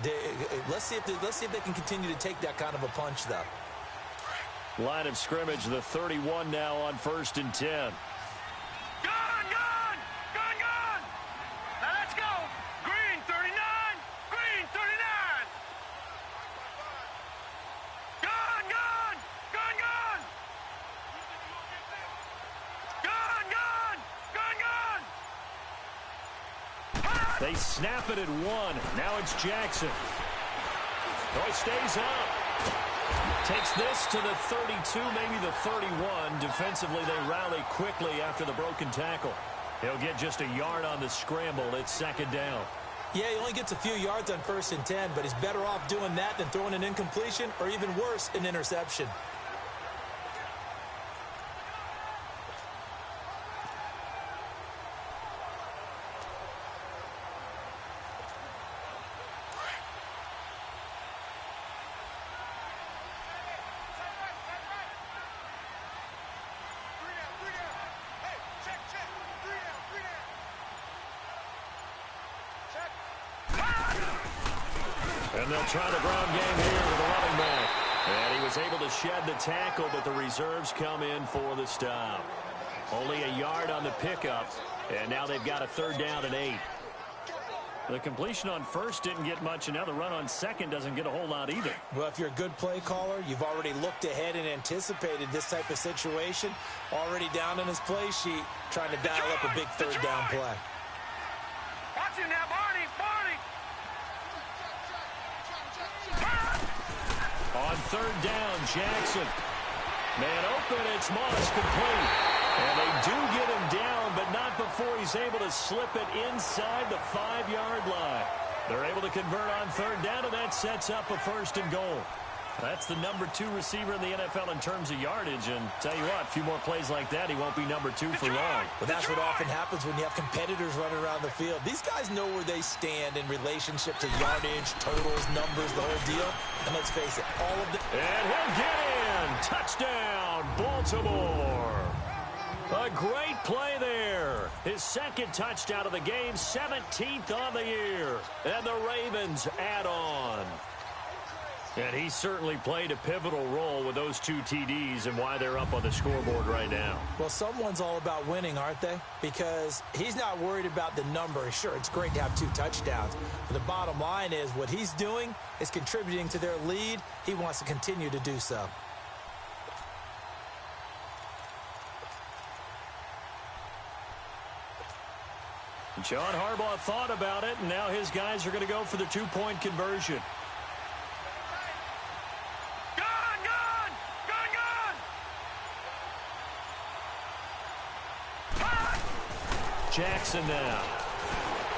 Let's see if they can continue to take that kind of a punch, though. Line of scrimmage, the 31 now on 1st and 10. Now let's go. Green 39. Green 39. Gun. They snap it at 1. Now it's Jackson. Oh, he stays up. Takes this to the 32, maybe the 31. Defensively, they rally quickly after the broken tackle. He'll get just a yard on the scramble. It's second down. Yeah, he only gets a few yards on 1st and 10, but he's better off doing that than throwing an incompletion or even worse, an interception. And they'll try the ground game here with a running back. And he was able to shed the tackle, but the reserves come in for the stop. Only a yard on the pickup, and now they've got a 3rd down and 8. The completion on 1st didn't get much, and now the run on 2nd doesn't get a whole lot either. Well, if you're a good play caller, you've already looked ahead and anticipated this type of situation. Already down in his play sheet, trying to dial up a big 3rd down play. Watch him now, Barney. On 3rd down, Jackson. Man open, it's Moss complete. And they do get him down, but not before he's able to slip it inside the 5-yard line. They're able to convert on 3rd down, and that sets up a 1st and goal. That's the number 2 receiver in the NFL in terms of yardage. And tell you what, a few more plays like that, he won't be number 2 for long. But that's what often happens when you have competitors running around the field. These guys know where they stand in relationship to yardage, totals, numbers, the whole deal. And let's face it, all of the... And he'll get in. Touchdown, Baltimore. A great play there. His 2nd touchdown of the game, 17th on the year. And the Ravens add on. And he certainly played a pivotal role with those 2 TDs and why they're up on the scoreboard right now. Well, someone's all about winning, aren't they? Because he's not worried about the number. Sure, it's great to have 2 touchdowns. But the bottom line is what he's doing is contributing to their lead. He wants to continue to do so. John Harbaugh thought about it, and now his guys are going to go for the 2-point conversion. Jackson now.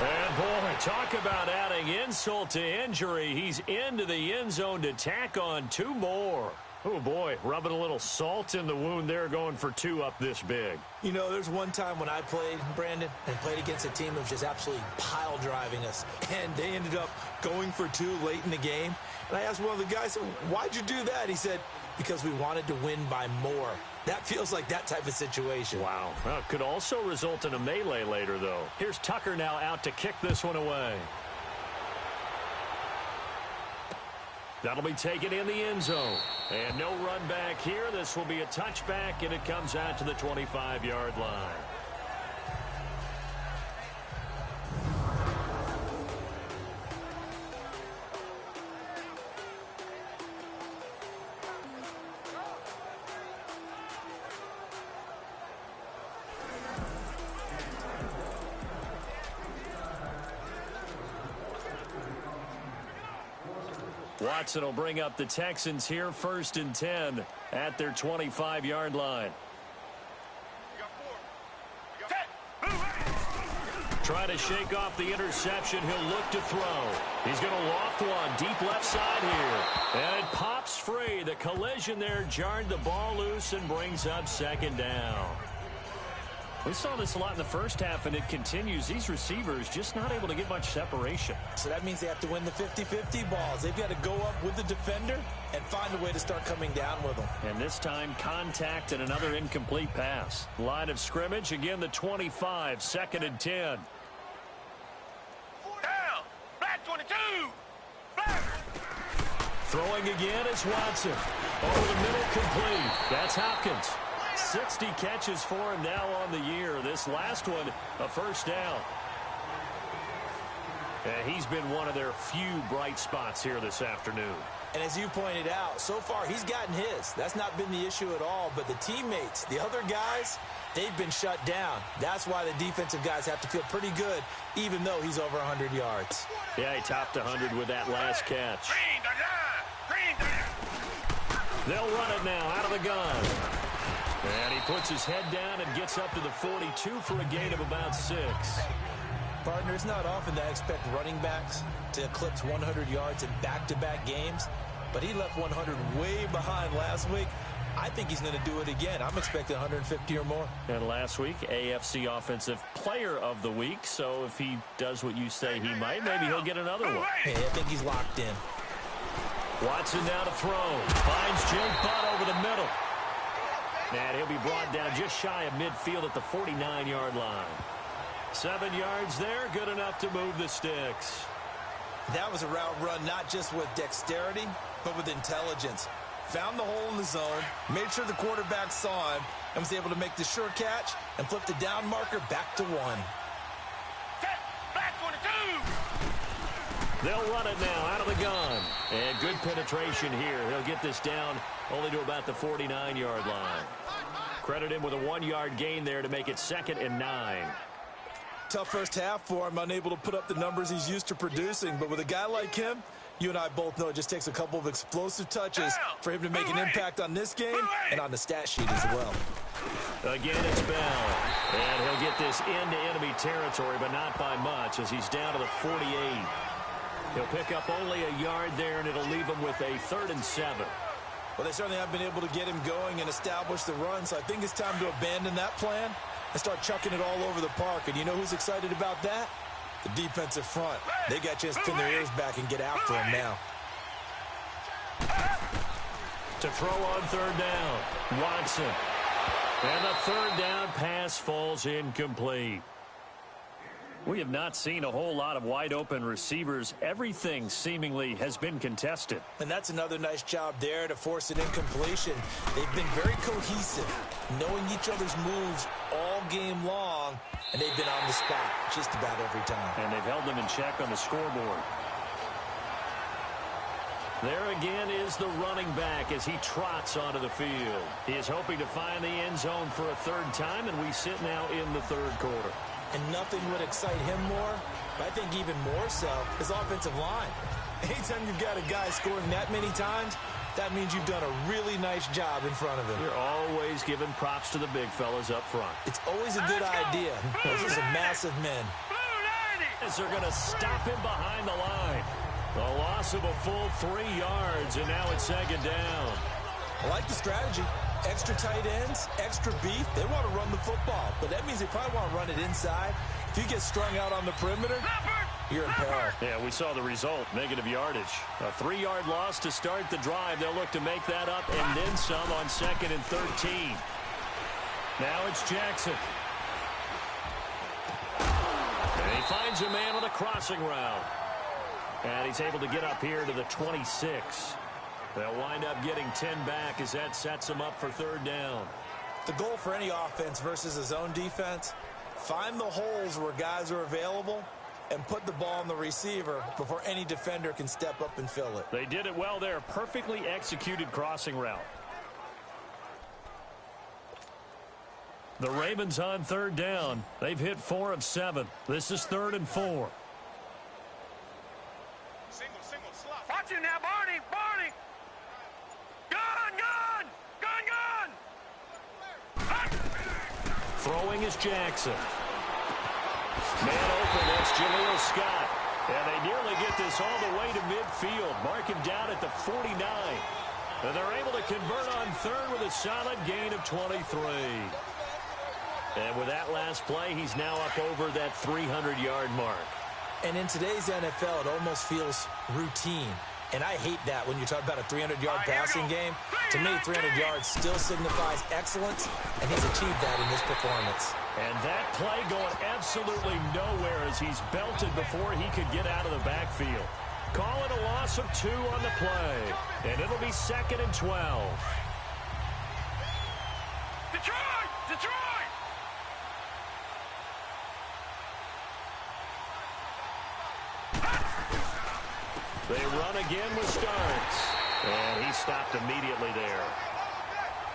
And boy, talk about adding insult to injury. He's into the end zone to tack on 2 more. Oh boy, rubbing a little salt in the wound there, going for 2 up this big. You know, there's one time when I played, Brandon, and played against a team that was just absolutely pile driving us. And they ended up going for 2 late in the game. And I asked one of the guys, why'd you do that? He said, because we wanted to win by more. That feels like that type of situation. Wow. Well, it could also result in a melee later, though. Here's Tucker now out to kick this one away. That'll be taken in the end zone. And no run back here. This will be a touchback, and it comes out to the 25-yard line. Watson will bring up the Texans here, 1st and 10 at their 25-yard line. Trying to shake off the interception. He'll look to throw. He's going to loft one deep left side here. And it pops free. The collision there jarred the ball loose and brings up 2nd down. We saw this a lot in the first half, and it continues. These receivers just not able to get much separation. So that means they have to win the 50-50 balls. They've got to go up with the defender and find a way to start coming down with them. And this time, contact and another incomplete pass. Line of scrimmage, again, the 25, 2nd and 10. Down. Black 22. Black. Throwing again is Watson. Over the middle, complete. That's Hopkins. 60 catches for him now on the year. This last one, a 1st down. And he's been one of their few bright spots here this afternoon. And as you pointed out, so far he's gotten his. That's not been the issue at all. But the teammates, the other guys, they've been shut down. That's why the defensive guys have to feel pretty good, even though he's over 100 yards. Yeah, he topped 100 with that last catch. They'll run it now out of the gun. And he puts his head down and gets up to the 42 for a gain of about 6. Partner, it's not often that I expect running backs to eclipse 100 yards in back-to-back games, but he left 100 way behind last week. I think he's going to do it again. I'm expecting 150 or more. And last week, AFC Offensive Player of the Week. So if he does what you say he might, maybe he'll get another one. Hey, I think he's locked in. Watson now to throw. Finds Jake Butt over the middle. And he'll be brought down just shy of midfield at the 49-yard line. 7 yards there, good enough to move the sticks. That was a route run not just with dexterity, but with intelligence. Found the hole in the zone, made sure the quarterback saw him, and was able to make the sure catch and flip the down marker back to 1. Set, back 22. They'll run it now out of the gun. And good penetration here. He'll get this down only to about the 49-yard line. Credit him with a 1-yard gain there to make it 2nd and 9. Tough first half for him, unable to put up the numbers he's used to producing. But with a guy like him, you and I both know it just takes a couple of explosive touches for him to make an impact on this game and on the stat sheet as well. Again, it's Bell. And he'll get this into enemy territory, but not by much as he's down to the 48. He'll pick up only a yard there, and it'll leave him with a 3rd and 7. Well, they certainly have been able to get him going and establish the run, so I think it's time to abandon that plan and start chucking it all over the park. And you know who's excited about that? The defensive front. They got a chance to pin their ears back and get after him now. To throw on 3rd down, Watson. And the 3rd down pass falls incomplete. We have not seen a whole lot of wide-open receivers. Everything seemingly has been contested. And that's another nice job there to force an incompletion. They've been very cohesive, knowing each other's moves all game long, and they've been on the spot just about every time. And they've held them in check on the scoreboard. There again is the running back as he trots onto the field. He is hoping to find the end zone for a 3rd time, and we sit now in the 3rd quarter. And nothing would excite him more, but I think even more so, his offensive line. Anytime you've got a guy scoring that many times, that means you've done a really nice job in front of him. You're always giving props to the big fellas up front. It's always a good idea. Those are some massive men. As they're going to stop him behind the line. A loss of a full 3 yards, and now it's 2nd down. I like the strategy. Extra tight ends, extra beef. They want to run the football, but that means they probably want to run it inside. If you get strung out on the perimeter, you're in peril. Yeah, we saw the result, negative yardage. A 3-yard loss to start the drive. They'll look to make that up and then some on 2nd and 13. Now it's Jackson. And he finds a man on a crossing route. And he's able to get up here to the 26. They'll wind up getting 10 back as that sets them up for 3rd down. The goal for any offense versus a zone defense, find the holes where guys are available and put the ball on the receiver before any defender can step up and fill it. They did it well there. Perfectly executed crossing route. The Ravens on 3rd down. They've hit 4 of 7. This is 3rd and 4. Single, slot. Watch him now, Barney. Gun. Throwing is Jackson. Man open, that's Jaleel Scott. And they nearly get this all the way to midfield. Mark him down at the 49. And they're able to convert on 3rd with a solid gain of 23. And with that last play, he's now up over that 300-yard mark. And in today's NFL, it almost feels routine. And I hate that when you talk about a 300-yard passing game. To me, 300 yards still signifies excellence, and he's achieved that in this performance. And that play going absolutely nowhere as he's belted before he could get out of the backfield. Call it a loss of 2 on the play, and it'll be 2nd and 12. Detroit! They run again with Starks. And he stopped immediately there.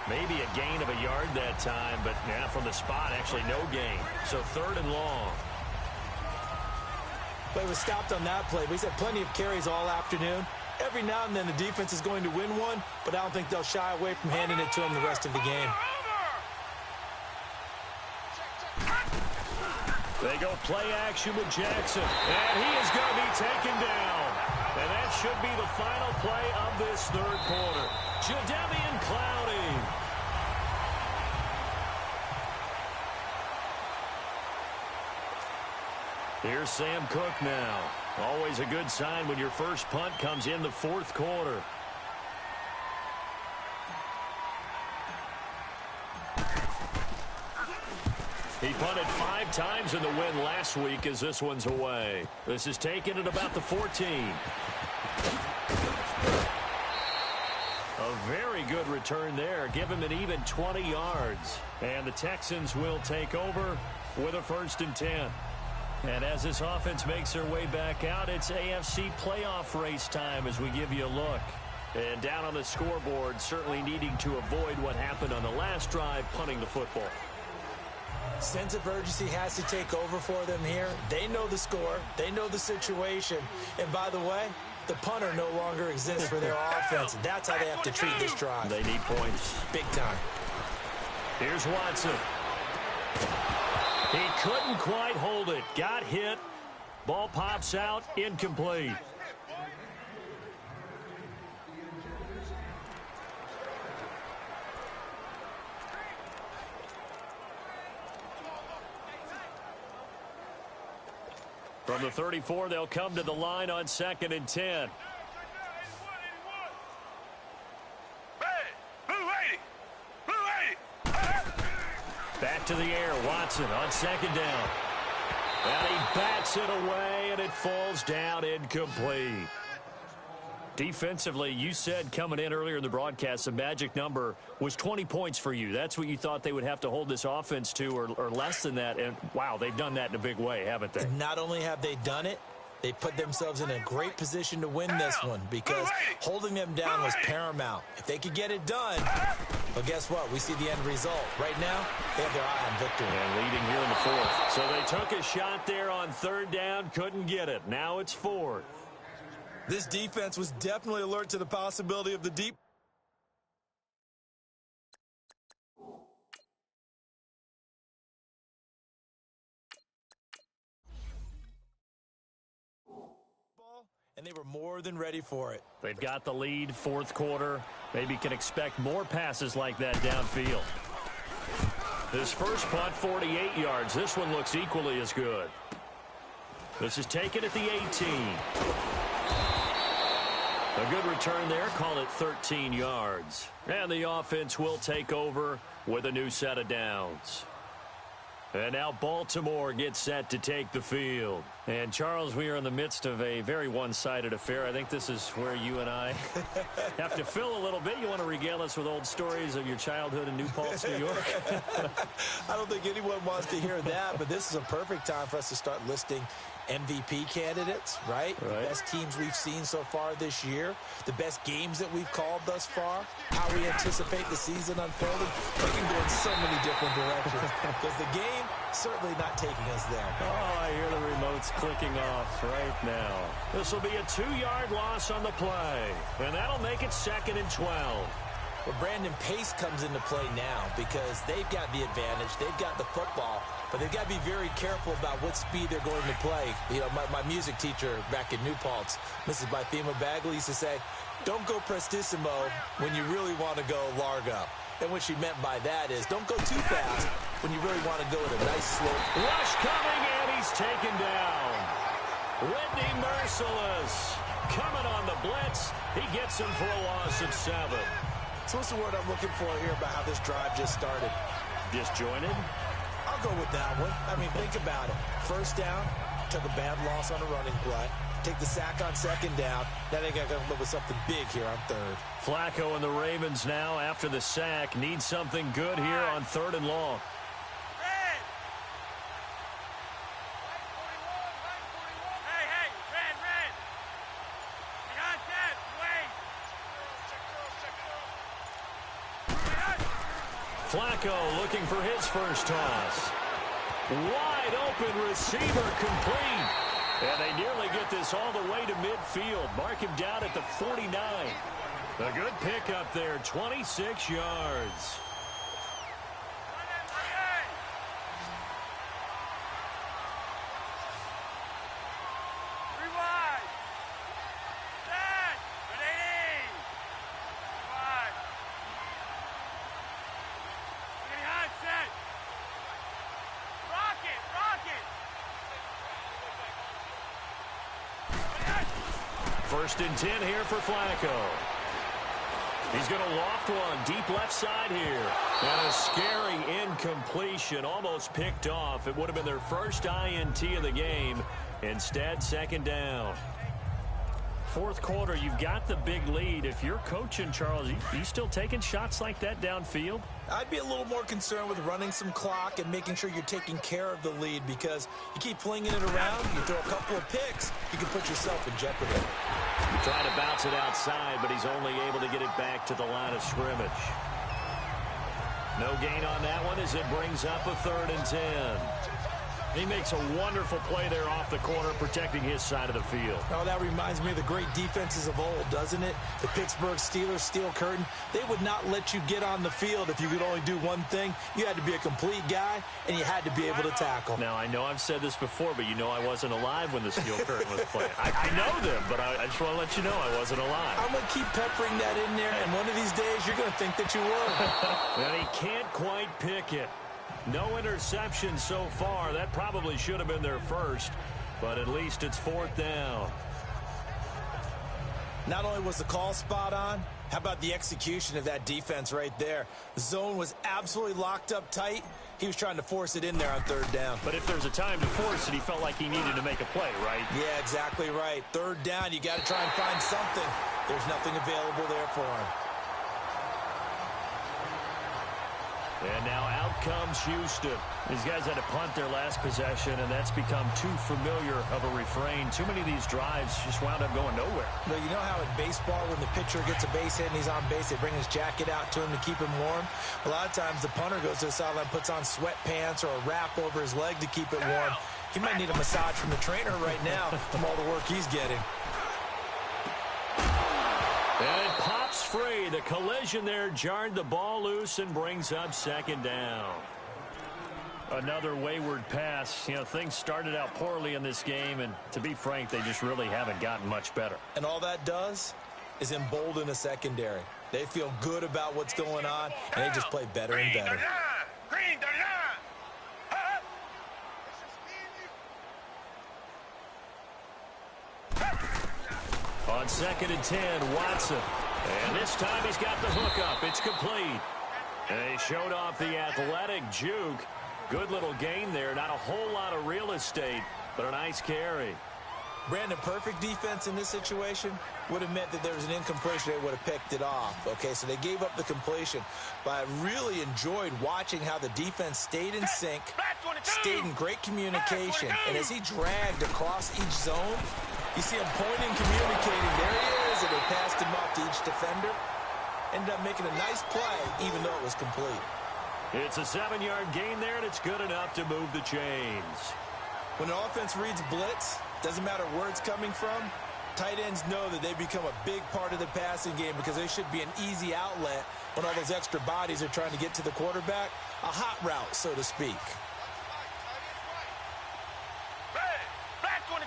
Maybe a gain of a yard that time, but yeah, from the spot, actually no gain. So 3rd and long. But he was stopped on that play. But he's had plenty of carries all afternoon. Every now and then the defense is going to win one, but I don't think they'll shy away from handing it to them the rest of the game. They go play action with Jackson, and he is going to be taken down. And that should be the final play of this third quarter. Jadeveon Clowney. Here's Sam Cook now. Always a good sign when your first punt comes in the fourth quarter. He punted 5 times in the win last week as this one's away. This is taken at about the 14. A very good return there. Give him an even 20 yards. And the Texans will take over with a 1st and 10. And as this offense makes their way back out, it's AFC playoff race time as we give you a look. And down on the scoreboard, certainly needing to avoid what happened on the last drive, punting the football. Sense of urgency has to take over for them here. They know the score. They know the situation. And by the way, the punter no longer exists for their offense. That's how they have to treat this drive. They need points. Big time. Here's Watson. He couldn't quite hold it. Got hit. Ball pops out. Incomplete. From the 34, they'll come to the line on 2nd and 10. Back to the air. Watson on 2nd down. And he bats it away, and it falls down incomplete. Defensively, you said coming in earlier in the broadcast, the magic number was 20 points for you. That's what you thought they would have to hold this offense to, or less than that. And, wow, they've done that in a big way, haven't they? Not only have they done it, they put themselves in a great position to win this one because holding them down was paramount. If they could get it done, well, guess what? We see the end result. Right now, they have their eye on victory. And leading here in the 4th. So they took a shot there on 3rd down, couldn't get it. Now it's 4th. This defense was definitely alert to the possibility of the deep. And they were more than ready for it. They've got the lead, 4th quarter. Maybe can expect more passes like that downfield. This first punt, 48 yards. This one looks equally as good. This is taken at the 18. A good return there. Call it 13 yards. And the offense will take over with a new set of downs. And now Baltimore gets set to take the field. And, Charles, we are in the midst of a very one-sided affair. I think this is where you and I have to fill a little bit. You want to regale us with old stories of your childhood in New Paltz, New York? I don't think anyone wants to hear that, but this is a perfect time for us to start listing MVP candidates, right? The best teams we've seen so far this year, the best games that we've called thus far, how we anticipate the season unfolding. We can go in so many different directions because the game certainly not taking us there. Oh, I hear the remotes clicking off right now. This will be a 2-yard loss on the play, and that'll make it 2nd and 12. Well, Brandon, pace comes into play now because they've got the advantage. They've got the football, but they've got to be very careful about what speed they're going to play. You know, my music teacher back in New Paltz, Mrs. Bythema Bagley, used to say, don't go prestissimo when you really want to go largo. And what she meant by that is don't go too fast when you really want to go at a nice slope. Rush coming, and he's taken down. Whitney Merciless coming on the blitz. He gets him for a loss of 7. So what's the word I'm looking for here about how this drive just started? Disjointed? I'll go with that one. I mean, think about it. First down, took a bad loss on a running play. Take the sack on 2nd down. Now they got to come up with something big here on 3rd. Flacco and the Ravens now, after the sack, need something good here on 3rd and long. Flacco looking for his first toss. Wide open receiver complete. And they nearly get this all the way to midfield. Mark him down at the 49. A good pickup there, 26 yards. First and 10 here for Flacco. He's going to loft one deep left side here. And a scary incompletion, almost picked off. It would have been their first INT of the game. Instead, second down. Fourth quarter, you've got the big lead. If you're coaching, Charles, you still taking shots like that downfield? I'd be a little more concerned with running some clock and making sure you're taking care of the lead, because you keep flinging it around, you throw a couple of picks, you can put yourself in jeopardy. Trying to bounce it outside, but he's only able to get it back to the line of scrimmage. No gain on that one as it brings up a 3rd and 10. He makes a wonderful play there off the corner, protecting his side of the field. Oh, that reminds me of the great defenses of old, doesn't it? The Pittsburgh Steelers, steel curtain. They would not let you get on the field if you could only do one thing. You had to be a complete guy, and you had to be able to tackle. Now, I know I've said this before, but you know I wasn't alive when the steel curtain was playing. I know them, but I just want to let you know I wasn't alive. I'm going to keep peppering that in there, and one of these days you're going to think that you were. And he can't quite pick it. No interception so far. That probably should have been their first, but at least it's 4th down. Not only was the call spot on, how about the execution of that defense right there? The zone was absolutely locked up tight. He was trying to force it in there on 3rd down. But if there's a time to force it, he felt like he needed to make a play, right? Yeah, exactly right. 3rd down, you got to try and find something. There's nothing available there for him. And now out comes Houston. These guys had to punt their last possession, and that's become too familiar of a refrain. Too many of these drives just wound up going nowhere. But you know how in baseball, when the pitcher gets a base hit and he's on base, they bring his jacket out to him to keep him warm? A lot of times the punter goes to the sideline, puts on sweatpants or a wrap over his leg to keep it warm. He might need a massage from the trainer right now from all the work he's getting. And it pops free. The collision there jarred the ball loose and brings up 2nd down. Another wayward pass. You know, things started out poorly in this game, and to be frank, they just really haven't gotten much better. And all that does is embolden a secondary. They feel good about what's going on, and they just play better and better. On 2nd and 10, Watson. And this time he's got the hook up. It's complete. And he showed off the athletic juke. Good little gain there. Not a whole lot of real estate, but a nice carry. Brandon, perfect defense in this situation would have meant that there was an incompletion. They would have picked it off. Okay, so they gave up the completion. But I really enjoyed watching how the defense stayed in sync, stayed in great communication. And as he dragged across each zone, you see him pointing, communicating. There he is, and they passed him off to each defender. Ended up making a nice play, even though it was complete. It's a 7-yard gain there, and it's good enough to move the chains. When an offense reads blitz, doesn't matter where it's coming from, tight ends know that they become a big part of the passing game because they should be an easy outlet when all those extra bodies are trying to get to the quarterback. A hot route, so to speak. Black 22!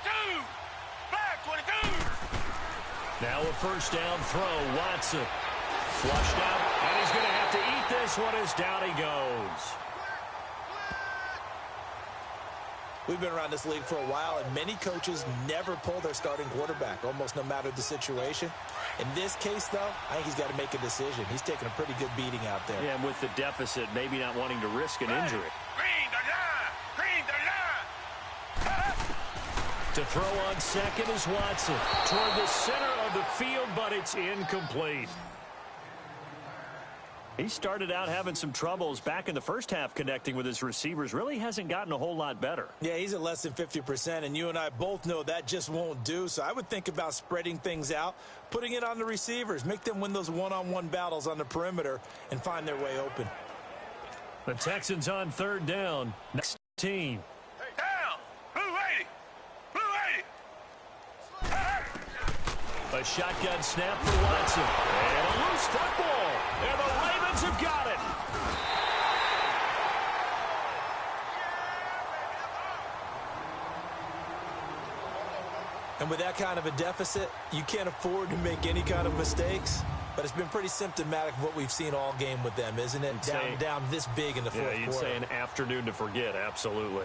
Black 22! Now a 1st down throw. Watson flushed out, and he's going to have to eat this one as down he goes. We've been around this league for a while, and many coaches never pull their starting quarterback, almost no matter the situation. In this case, though, I think he's got to make a decision. He's taking a pretty good beating out there. Yeah, and with the deficit, maybe not wanting to risk an injury. Green the line! Green the line! To throw on 2nd is Watson. Toward the center of the field, but it's incomplete. He started out having some troubles back in the first half connecting with his receivers. Really hasn't gotten a whole lot better. Yeah, he's at less than 50%, and you and I both know that just won't do. So I would think about spreading things out, putting it on the receivers, make them win those one-on-one battles on the perimeter, and find their way open. The Texans on 3rd down. Next team. Down! Blue 80! Blue 80! A shotgun snap for Watson. And a loose football. And the Ravens have got it. And with that kind of a deficit, you can't afford to make any kind of mistakes. But it's been pretty symptomatic of what we've seen all game with them, isn't it? Down this big in the fourth quarter. Yeah, you'd say an afternoon to forget, absolutely.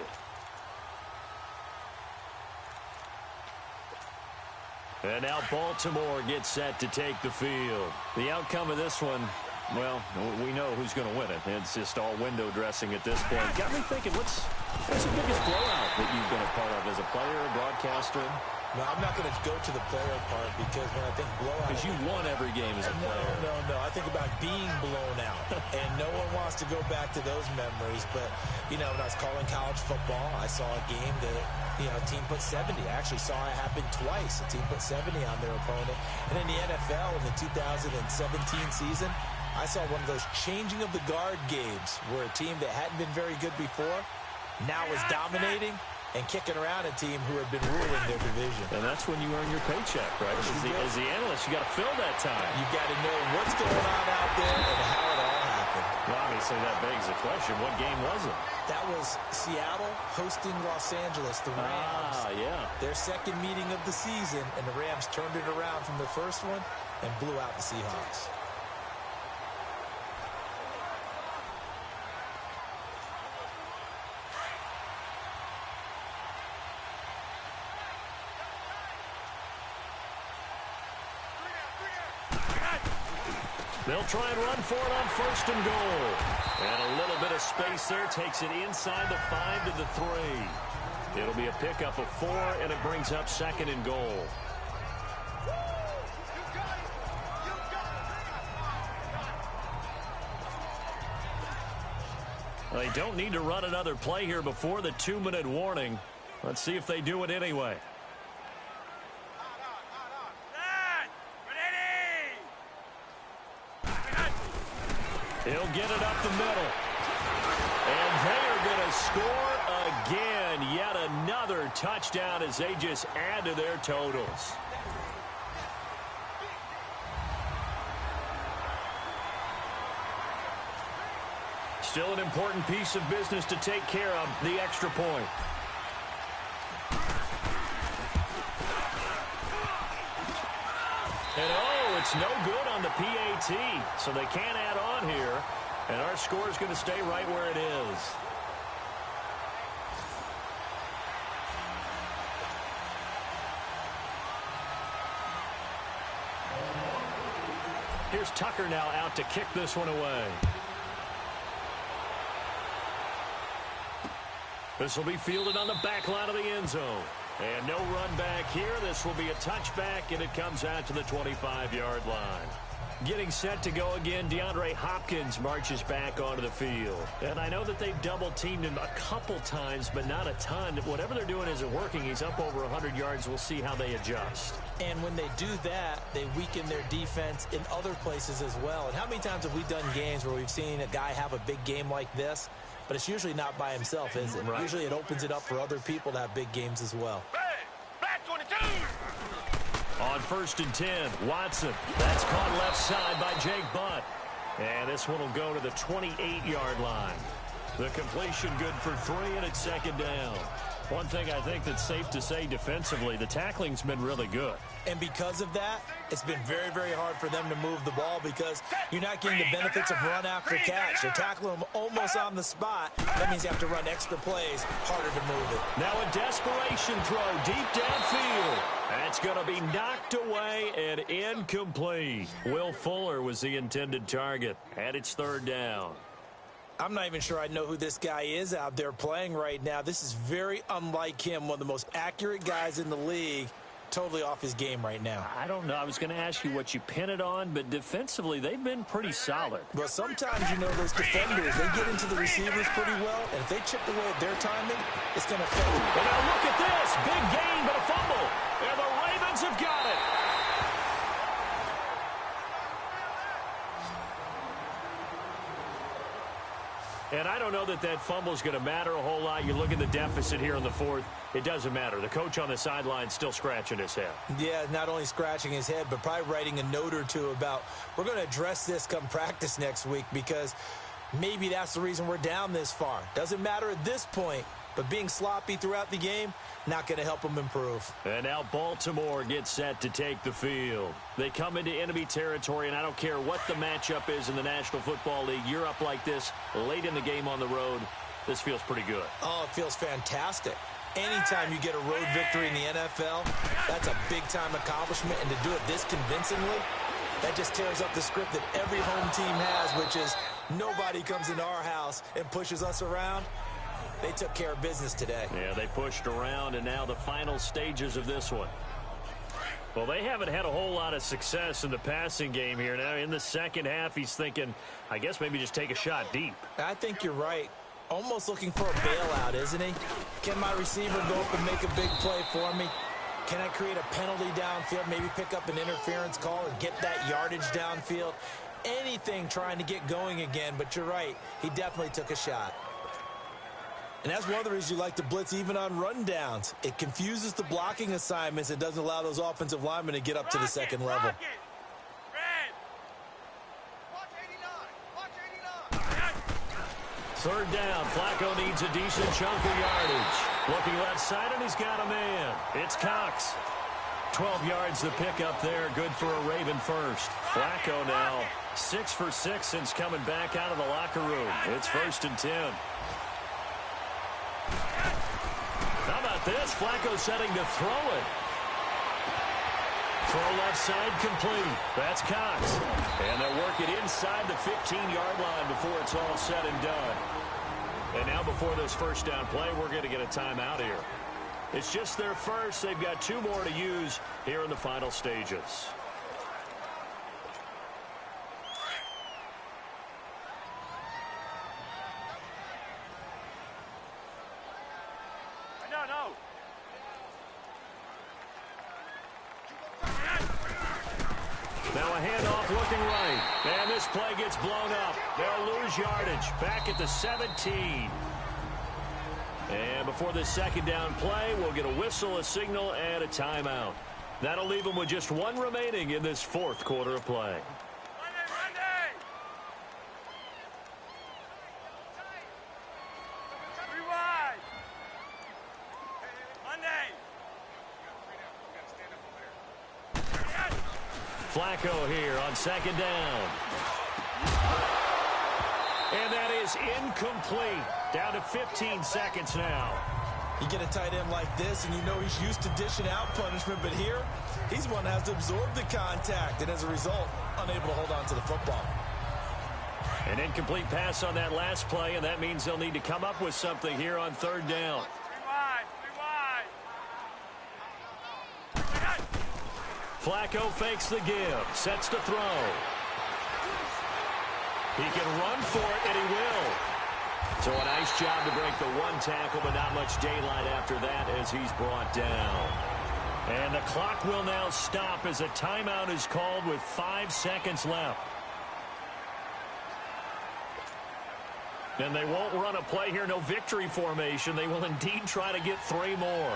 And now Baltimore gets set to take the field. The outcome of this one, well, we know who's going to win it. It's just all window dressing at this point. Got me thinking, what's the biggest blowout that you've been a part of as a player, a broadcaster? No, I'm not going to go to the player part because when I think blowout... Because you won every game as a player. No. I think about being blown out. And no one wants to go back to those memories. But, you know, when I was calling college football, I saw a game that, you know, a team put 70. I actually saw it happen twice. A team put 70 on their opponent. And in the NFL in the 2017 season, I saw one of those changing of the guard games where a team that hadn't been very good before now is dominating and kicking around a team who had been ruling their division. And that's when you earn your paycheck, right? As the analyst, you got to fill that time. You've got to know what's going on out there and how it all happened. Well, obviously, that begs the question, what game was it? That was Seattle hosting Los Angeles, the Rams. Yeah. Their second meeting of the season, and the Rams turned it around from the first one and blew out the Seahawks. They'll try and run for it on 1st and goal. And a little bit of space there takes it inside the 5 to the 3. It'll be a pickup of 4, and it brings up 2nd and goal. They don't need to run another play here before the 2-minute warning. Let's see if they do it anyway. He'll get it up the middle. And they are going to score again. Yet another touchdown as they just add to their totals. Still an important piece of business to take care of, the extra point. And oh, it's no good on the PAT, so they can't add on here. And our score is going to stay right where it is. Here's Tucker now out to kick this one away. This will be fielded on the back line of the end zone. And no run back here. This will be a touchback, and it comes out to the 25-yard line. Getting set to go again, DeAndre Hopkins marches back onto the field. And I know that they've double-teamed him a couple times, but not a ton. Whatever they're doing isn't working. He's up over 100 yards. We'll see how they adjust. And when they do that, they weaken their defense in other places as well. And how many times have we done games where we've seen a guy have a big game like this? But it's usually not by himself, is it? Right. Usually it opens it up for other people to have big games as well. Black 22! On 1st and 10, Watson. That's caught left side by Jake Butt. And this one will go to the 28-yard line. The completion good for 3, and it's 2nd down. One thing I think that's safe to say defensively, the tackling's been really good. And because of that, it's been very, very hard for them to move the ball because you're not getting the benefits of run after catch. They're tackling them almost on the spot. That means you have to run extra plays, harder to move it. Now a desperation throw deep downfield. That's going to be knocked away and incomplete. Will Fuller was the intended target, and it's 3rd down. I'm not even sure I know who this guy is out there playing right now. This is very unlike him, one of the most accurate guys in the league. Totally off his game right now. I don't know. I was going to ask you what you pin it on, but defensively, they've been pretty solid. Well, sometimes, you know, those defenders, they get into the receivers pretty well, and if they chip away at their timing, it's going to affect them. And now look at this. Big gain, but a fumble. And the Ravens have got it. And I don't know that that fumble is going to matter a whole lot. You look at the deficit here in the fourth. It doesn't matter. The coach on the sideline still scratching his head. Yeah, not only scratching his head, but probably writing a note or two about, we're going to address this come practice next week, because maybe that's the reason we're down this far. Doesn't matter at this point, but being sloppy throughout the game, not going to help them improve. And now Baltimore gets set to take the field. They come into enemy territory, and I don't care what the matchup is in the National Football League. You're up like this late in the game on the road. This feels pretty good. Oh, it feels fantastic. Anytime you get a road victory in the NFL, that's a big-time accomplishment, and to do it this convincingly, that just tears up the script that every home team has, which is nobody comes into our house and pushes us around. They took care of business today. Yeah, they pushed around, and now the final stages of this one. Well, they haven't had a whole lot of success in the passing game here. Now, in the second half, he's thinking, I guess maybe just take a shot deep. I think you're right. Almost looking for a bailout, isn't he? Can my receiver go up and make a big play for me? Can I create a penalty downfield, maybe pick up an interference call and get that yardage downfield? Anything trying to get going again, but you're right. He definitely took a shot. And that's one of the reasons you like to blitz even on rundowns. It confuses the blocking assignments. It doesn't allow those offensive linemen to get up to the second level. Third down. Flacco needs a decent chunk of yardage. Looking left side, and he's got a man. It's Cox. 12 yards the pick up there. Good for a Raven first. Flacco now 6 for 6 since coming back out of the locker room. It's 1st and 10. How about this? Flacco setting to throw it. Throw left side complete. That's Cox. And they'll work it inside the 15-yard line before it's all said and done. And now before this first down play, we're going to get a timeout here. It's just their first. They've got 2 more to use here in the final stages. Now a handoff looking right. And this play gets blown up. They'll lose yardage. Back at the 17. And before this second down play, we'll get a whistle, a signal, and a timeout. That'll leave them with just 1 remaining in this 4th quarter of play. Flacco here on second down. And that is incomplete. Down to 15 seconds now. You get a tight end like this, and you know he's used to dishing out punishment, but here, he's one that has to absorb the contact, and as a result, unable to hold on to the football. An incomplete pass on that last play, and that means they'll need to come up with something here on third down. Flacco fakes the give, sets to throw. He can run for it, and he will. So a nice job to break the 1 tackle, but not much daylight after that as he's brought down. And the clock will now stop as a timeout is called with 5 seconds left. And they won't run a play here, no victory formation. They will indeed try to get 3 more.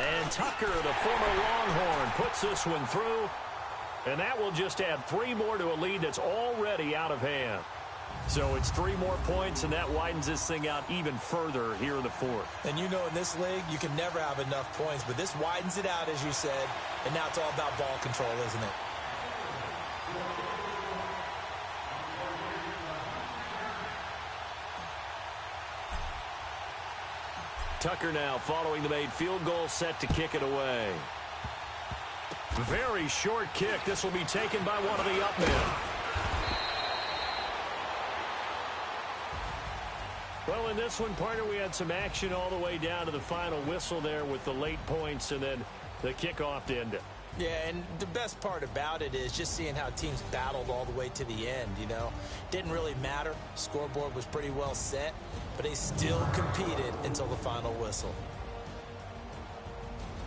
And Tucker, the former Longhorn, puts this one through. And that will just add 3 more to a lead that's already out of hand. So it's 3 more points, and that widens this thing out even further here in the 4th. And you know in this league, you can never have enough points, but this widens it out, as you said, and now it's all about ball control, isn't it? Tucker now following the made field goal, set to kick it away. Very short kick. This will be taken by one of the up men. Well, in this one, partner, we had some action all the way down to the final whistle there with the late points and then the kickoff to end it. Yeah, and the best part about it is just seeing how teams battled all the way to the end, you know. Didn't really matter. Scoreboard was pretty well set, but they still competed until the final whistle.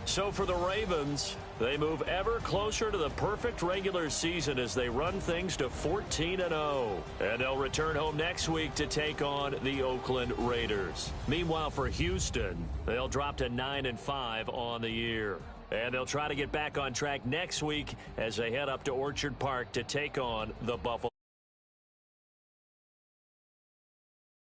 So for the Ravens, they move ever closer to the perfect regular season as they run things to 14-0. And they'll return home next week to take on the Oakland Raiders. Meanwhile, for Houston, they'll drop to 9-5 on the year. And they'll try to get back on track next week as they head up to Orchard Park to take on the Buffalo.